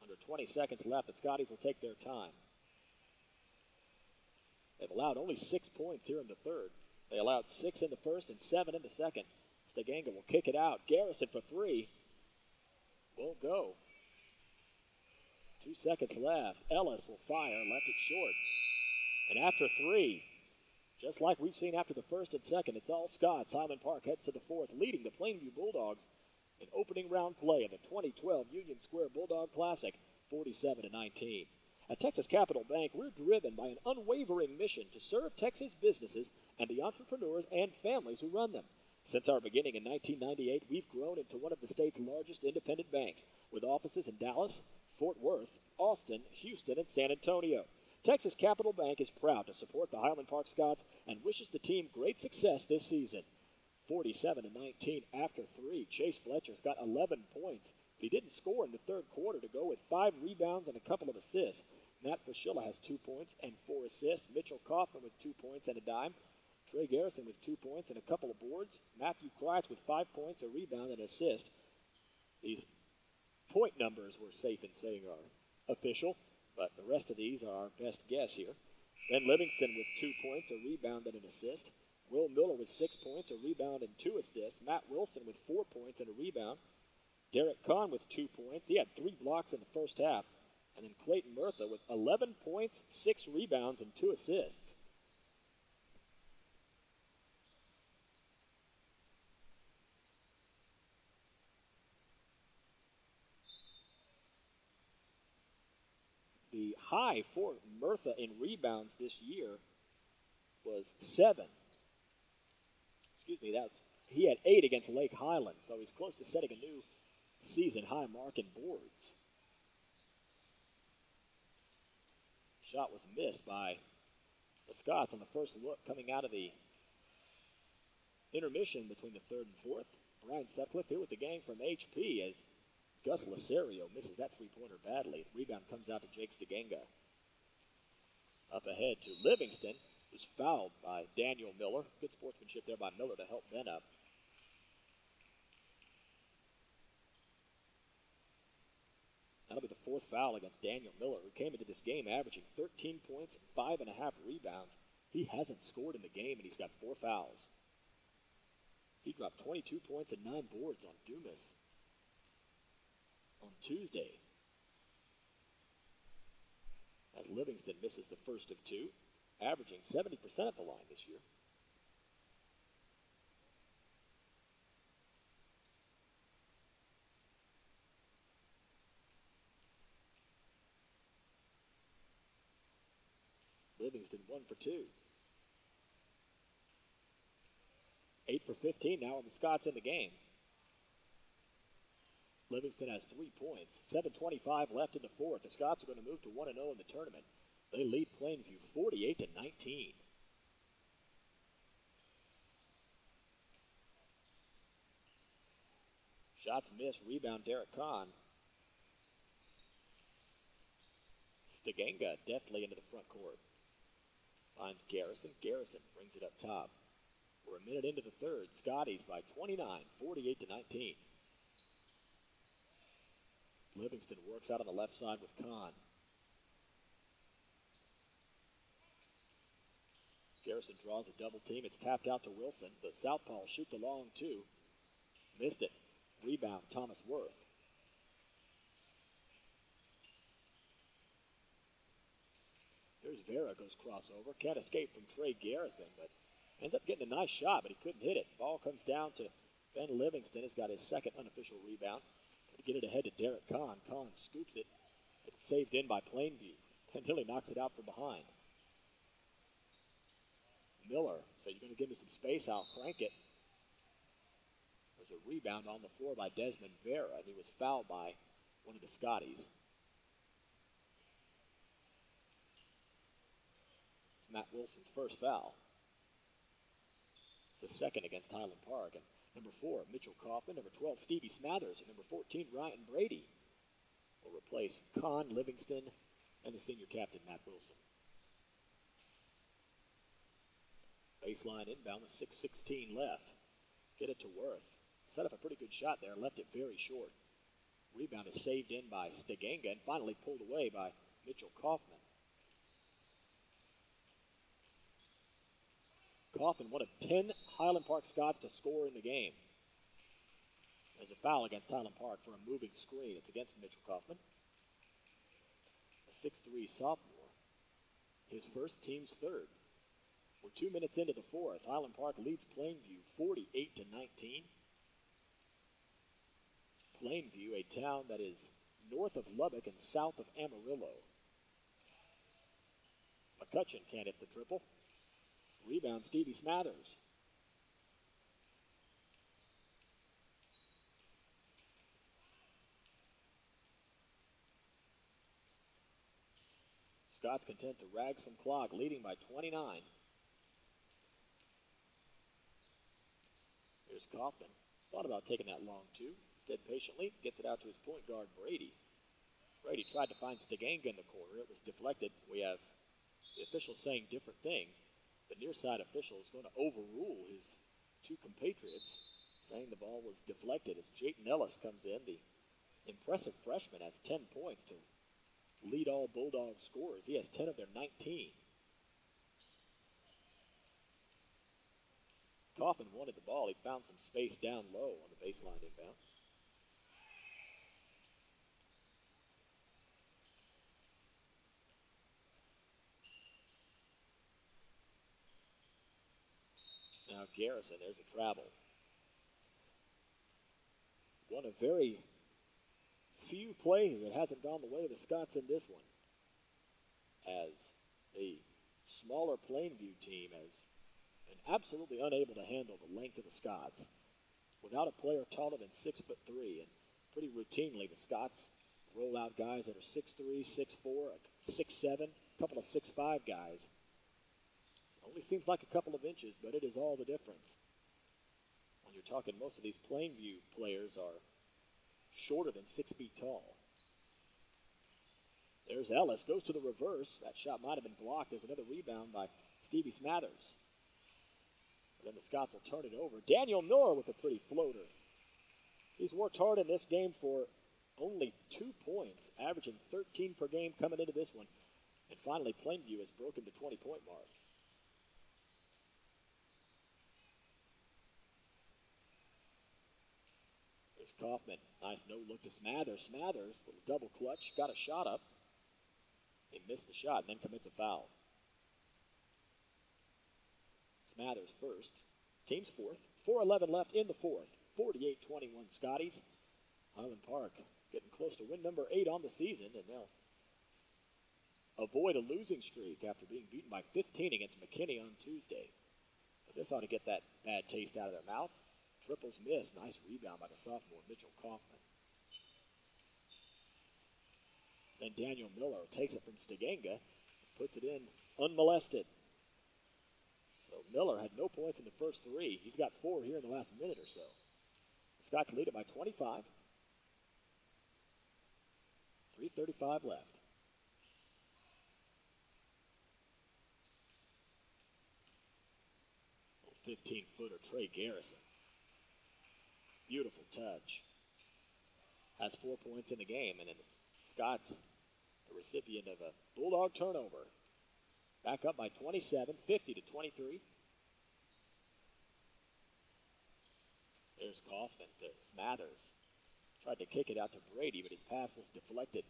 Under 20 seconds left, the Scotties will take their time. They've allowed only 6 points here in the third. They allowed 6 in the first and 7 in the second. Steganga will kick it out. Garrison for 3. Won't go. 2 seconds left. Ellis will fire, left it short. And after 3, just like we've seen after the first and second, it's all Scots. Highland Park heads to the fourth, leading the Plainview Bulldogs in opening round play of the 2012 Union Square Bulldog Classic, 47-19. At Texas Capital Bank, we're driven by an unwavering mission to serve Texas businesses and the entrepreneurs and families who run them. Since our beginning in 1998, we've grown into one of the state's largest independent banks, with offices in Dallas, Fort Worth, Austin, Houston, and San Antonio. Texas Capital Bank is proud to support the Highland Park Scots and wishes the team great success this season. 47-19 after 3. Chase Fletcher's got 11 points, but he didn't score in the third quarter to go with 5 rebounds and a couple of assists. Matt Fischilla has 2 points and 4 assists. Mitchell Kaufman with 2 points and a dime. Trey Garrison with 2 points and a couple of boards. Matthew Kreitz with 5 points, a rebound, and an assist. These point numbers we're safe in saying are official, but the rest of these are our best guess here. Ben Livingston with 2 points, a rebound, and an assist. Will Miller with 6 points, a rebound, and 2 assists. Matt Wilson with 4 points and a rebound. Derek Kahn with 2 points. He had 3 blocks in the first half. And then Clayton Murtha with 11 points, 6 rebounds, and 2 assists. The high for Murtha in rebounds this year was 7. He had 8 against Lake Highland, so he's close to setting a new season high mark in boards. Shot was missed by the Scots on the first look coming out of the intermission between the third and fourth. Brian Sutcliffe here with the gang from HP as Gus Lacerio misses that 3-pointer badly. The rebound comes out to Jake Steganga. Up ahead to Livingston, who's fouled by Daniel Miller. Good sportsmanship there by Miller to help Ben up. That'll be the 4th foul against Daniel Miller, who came into this game averaging 13 points, 5.5 rebounds. He hasn't scored in the game, and he's got 4 fouls. He dropped 22 points and 9 boards on Dumas on Tuesday, as Livingston misses the first of 2, averaging 70% at the line this year. Livingston 1 for 2. 8 for 15 now with the Scots in the game. Livingston has 3 points. 7:25 left in the fourth. The Scots are going to move to 1-0 in the tournament. They lead Plainview 48-19. Shots missed. Rebound, Derek Kahn. Stiganga deftly into the front court. Finds Garrison. Garrison brings it up top. We're a minute into the third. Scotties by 29, 48-19. Livingston works out on the left side with Kahn. Garrison draws a double team. It's tapped out to Wilson. The southpaw shoots a long two. Missed it. Rebound, Thomas Worth. Here's Vera, goes crossover. Can't escape from Trey Garrison, but ends up getting a nice shot, but he couldn't hit it. Ball comes down to Ben Livingston. He's got his second unofficial rebound. To get it ahead to Derek Kahn. Kahn scoops it. It's saved in by Plainview. And nearly knocks it out from behind. Miller, so you're going to give me some space, I'll crank it. There's a rebound on the floor by Desmond Vera, and he was fouled by one of the Scotties. It's Matt Wilson's first foul. It's the second against Highland Park. And number 4, Mitchell Kaufman. Number 12, Stevie Smathers. And number 14, Ryan Brady will replace Kahn, Livingston, and the senior captain, Matt Wilson. Baseline inbound with 6:16 left. Get it to Worth. Set up a pretty good shot there. Left it very short. Rebound is saved in by Stiganga and finally pulled away by Mitchell Kaufman. Kaufman, one of 10 Highland Park Scots to score in the game. There's a foul against Highland Park for a moving screen. It's against Mitchell Kaufman. A 6'3 sophomore. His first, team's third. We're 2 minutes into the fourth. Highland Park leads Plainview 48-19. Plainview, a town that is north of Lubbock and south of Amarillo. McCutcheon can't hit the triple. Rebound, Stevie Smathers. Scott's content to rag some clock, leading by 29. Here's Kaufman. Thought about taking that long two. Instead, patiently gets it out to his point guard, Brady. Brady tried to find Stiganga in the corner. It was deflected. We have the officials saying different things. The near side official is going to overrule his two compatriots, saying the ball was deflected as Jayton Ellis comes in. The impressive freshman has 10 points to lead all Bulldog scorers. He has 10 of their 19. Kaufman wanted the ball. He found some space down low on the baseline inbound. Now Garrison, there's a travel. One of very few plays that hasn't gone the way of the Scots in this one. As a smaller Plainview team has been absolutely unable to handle the length of the Scots. Without a player taller than 6'3", and pretty routinely the Scots roll out guys that are 6'3", 6'4", 6'7", a couple of 6'5" guys. Only seems like a couple of inches, but it is all the difference. When you're talking, most of these Plainview players are shorter than 6 feet tall. There's Ellis, goes to the reverse. That shot might have been blocked. There's another rebound by Stevie Smathers. But then the Scots will turn it over. Daniel Miller with a pretty floater. He's worked hard in this game for only 2 points, averaging 13 per game coming into this one. And finally, Plainview has broken the 20-point mark. There's Kaufman. Nice no-look to Smathers. Smathers, little double clutch, got a shot up. He missed the shot and then commits a foul. Smathers first. Team's fourth. 4:11 left in the fourth. 48-21 Scotties. Highland Park getting close to win number 8 on the season, and they'll avoid a losing streak after being beaten by 15 against McKinney on Tuesday. But this ought to get that bad taste out of their mouth. Triples missed. Nice rebound by the sophomore, Mitchell Kaufman. Then Daniel Miller takes it from Stiganga, puts it in unmolested. So Miller had no points in the first 3. He's got 4 here in the last minute or so. Scots lead it by 25. 3:35 left. 15-footer Trey Garrison. Beautiful touch. Has 4 points in the game, and then Scots the recipient of a Bulldog turnover. Back up by 27, 50-23. There's Kaufman to Smathers. Tried to kick it out to Brady, but his pass was deflected.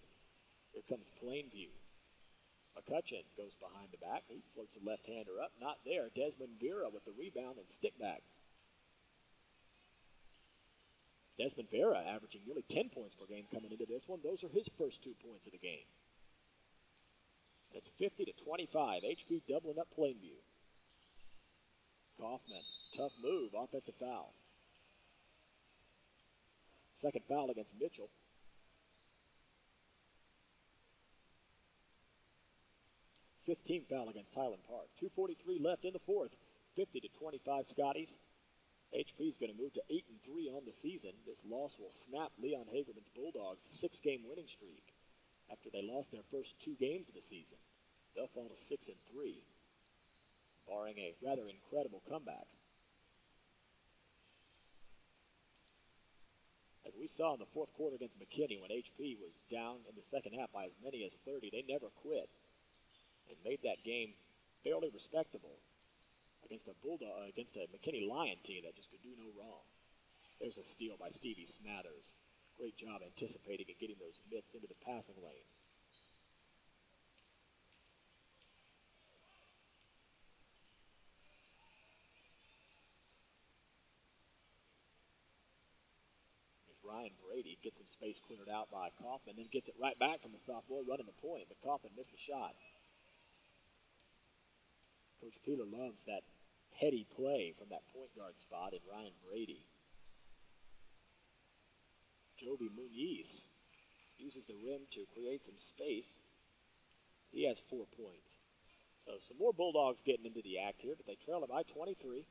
Here comes Plainview. McCutcheon goes behind the back. He floats a left-hander up. Not there. Desmond Vera with the rebound and stick back. Desmond Vera averaging nearly 10 points per game coming into this one. Those are his first 2 points of the game. It's 50-25. HP doubling up Plainview. Kaufman, tough move, offensive foul. Second foul against Mitchell. Fifth foul against Highland Park. 2:43 left in the fourth. 50-25 Scotties. HP is going to move to 8-3 on the season. This loss will snap Leon Hagerman's Bulldogs' 6-game winning streak after they lost their first 2 games of the season. They'll fall to 6-3, barring a rather incredible comeback. As we saw in the fourth quarter against McKinney, when HP was down in the second half by as many as 30, they never quit and made that game fairly respectable against a McKinney Lion team that just could do no wrong. There's a steal by Stevie Smathers. Great job anticipating and getting those mitts into the passing lane. Ryan Brady gets some space cleared out by Kaufman, then gets it right back from the sophomore running the point, but Kaufman missed the shot. Coach Peeler loves that heady play from that point guard spot in Ryan Brady. Joby Muniz uses the rim to create some space. He has 4 points. So some more Bulldogs getting into the act here, but they trail it by 23.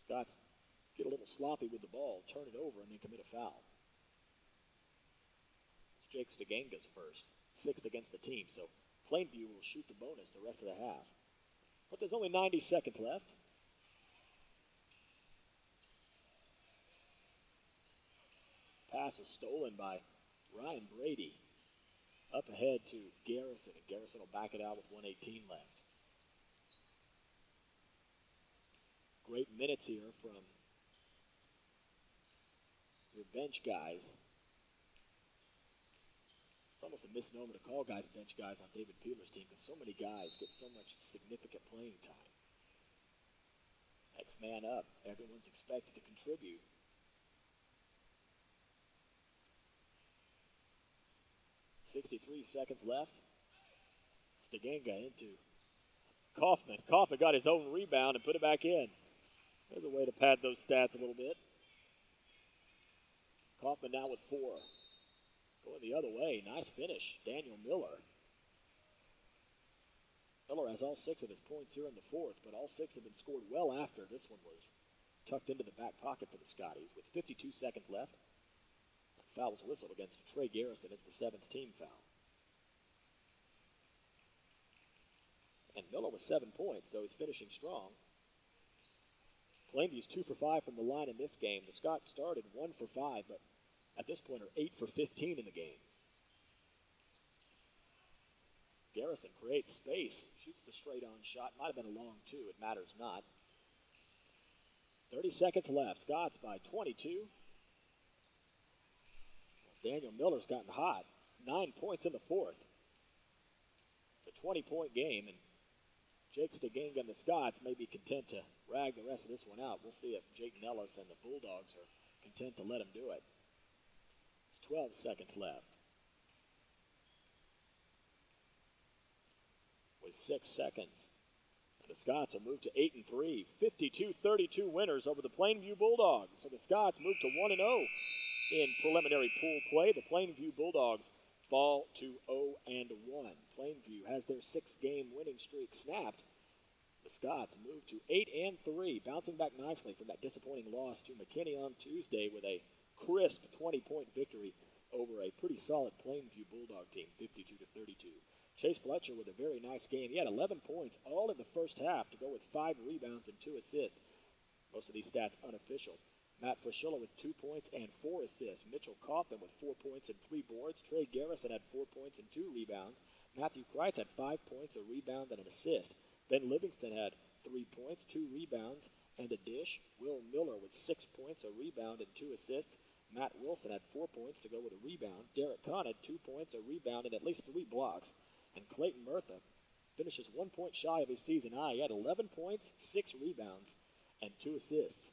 Scots get a little sloppy with the ball, turn it over, and then commit a foul. It's Jake Stagenga's first, 6th against the team, so Plainview will shoot the bonus the rest of the half. But there's only 90 seconds left. Pass is stolen by Ryan Brady. Up ahead to Garrison, and Garrison will back it out with 1:18 left. Great minutes here from your bench guys. It's almost a misnomer to call guys bench guys on David Peeler's team because so many guys get so much significant playing time. Next man up. Everyone's expected to contribute. .63 seconds left. Stagenga into Kaufman. Kaufman got his own rebound and put it back in. There's a way to pad those stats a little bit. Kaufman now with 4. Going the other way. Nice finish. Daniel Miller. Miller has all 6 of his points here in the fourth, but all 6 have been scored well after. This one was tucked into the back pocket for the Scotties with 52 seconds left. Foul was whistled against Trey Garrison. It's the 7th team foul. And Miller with 7 points, so he's finishing strong. Plainview's 2 for 5 from the line in this game. The Scots started 1 for 5, but at this point are 8 for 15 in the game. Garrison creates space, shoots the straight-on shot. Might have been a long 2. It matters not. 30 seconds left. Scots by 22. Daniel Miller's gotten hot. 9 points in the fourth. It's a 20-point game, and Jake Stagenga and the Scots may be content to rag the rest of this one out. We'll see if Jake Nellis and the Bulldogs are content to let him do it. It's 12 seconds left. With 6 seconds. And the Scots will move to 8-3. 52-32 winners over the Plainview Bulldogs. So the Scots move to 1-0 in preliminary pool play. The Plainview Bulldogs fall to 0-1. Plainview has their 6-game winning streak snapped. The Scots move to 8-3, bouncing back nicely from that disappointing loss to McKinney on Tuesday with a crisp 20-point victory over a pretty solid Plainview Bulldog team, 52-32. Chase Fletcher with a very nice game. He had 11 points all in the first half to go with 5 rebounds and 2 assists. Most of these stats unofficial. Matt Frischilla with 2 points and 4 assists. Mitchell Kaufman with 4 points and 3 boards. Trey Garrison had 4 points and 2 rebounds. Matthew Kreitz had 5 points, a rebound, and an assist. Ben Livingston had 3 points, 2 rebounds, and a dish. Will Miller with 6 points, a rebound, and 2 assists. Matt Wilson had 4 points to go with a rebound. Derek Kahn had 2 points, a rebound, and at least 3 blocks. And Clayton Murtha finishes 1 point shy of his season high. He had 11 points, 6 rebounds, and 2 assists.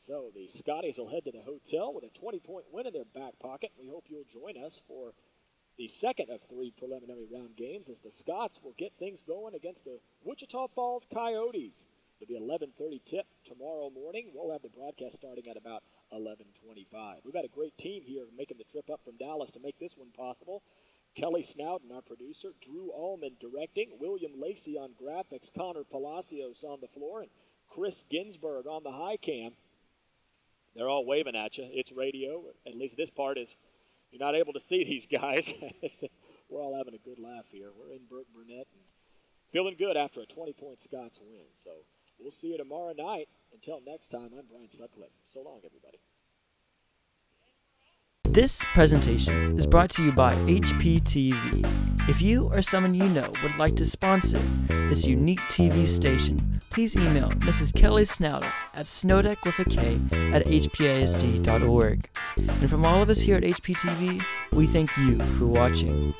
So the Scotties will head to the hotel with a 20-point win in their back pocket. We hope you'll join us for the second of 3 preliminary round games as the Scots will get things going against the Wichita Falls Coyotes. It'll be 11:30 tip tomorrow morning. We'll have the broadcast starting at about 11:25. We've got a great team here making the trip up from Dallas to make this one possible. Kelly Snowden, our producer, Drew Allman directing, William Lacey on graphics, Connor Palacios on the floor, and Chris Ginsberg on the high cam. They're all waving at you. It's radio. At least this part is, you're not able to see these guys. We're all having a good laugh here. We're in Burke Burnett and feeling good after a 20-point Scots win. So we'll see you tomorrow night. Until next time, I'm Brian Sutcliffe. So long, everybody. This presentation is brought to you by HPTV. If you or someone you know would like to sponsor this unique TV station, please email Mrs. Kelly Snowden at snowdeck@hpasd.org. And from all of us here at HPTV, we thank you for watching.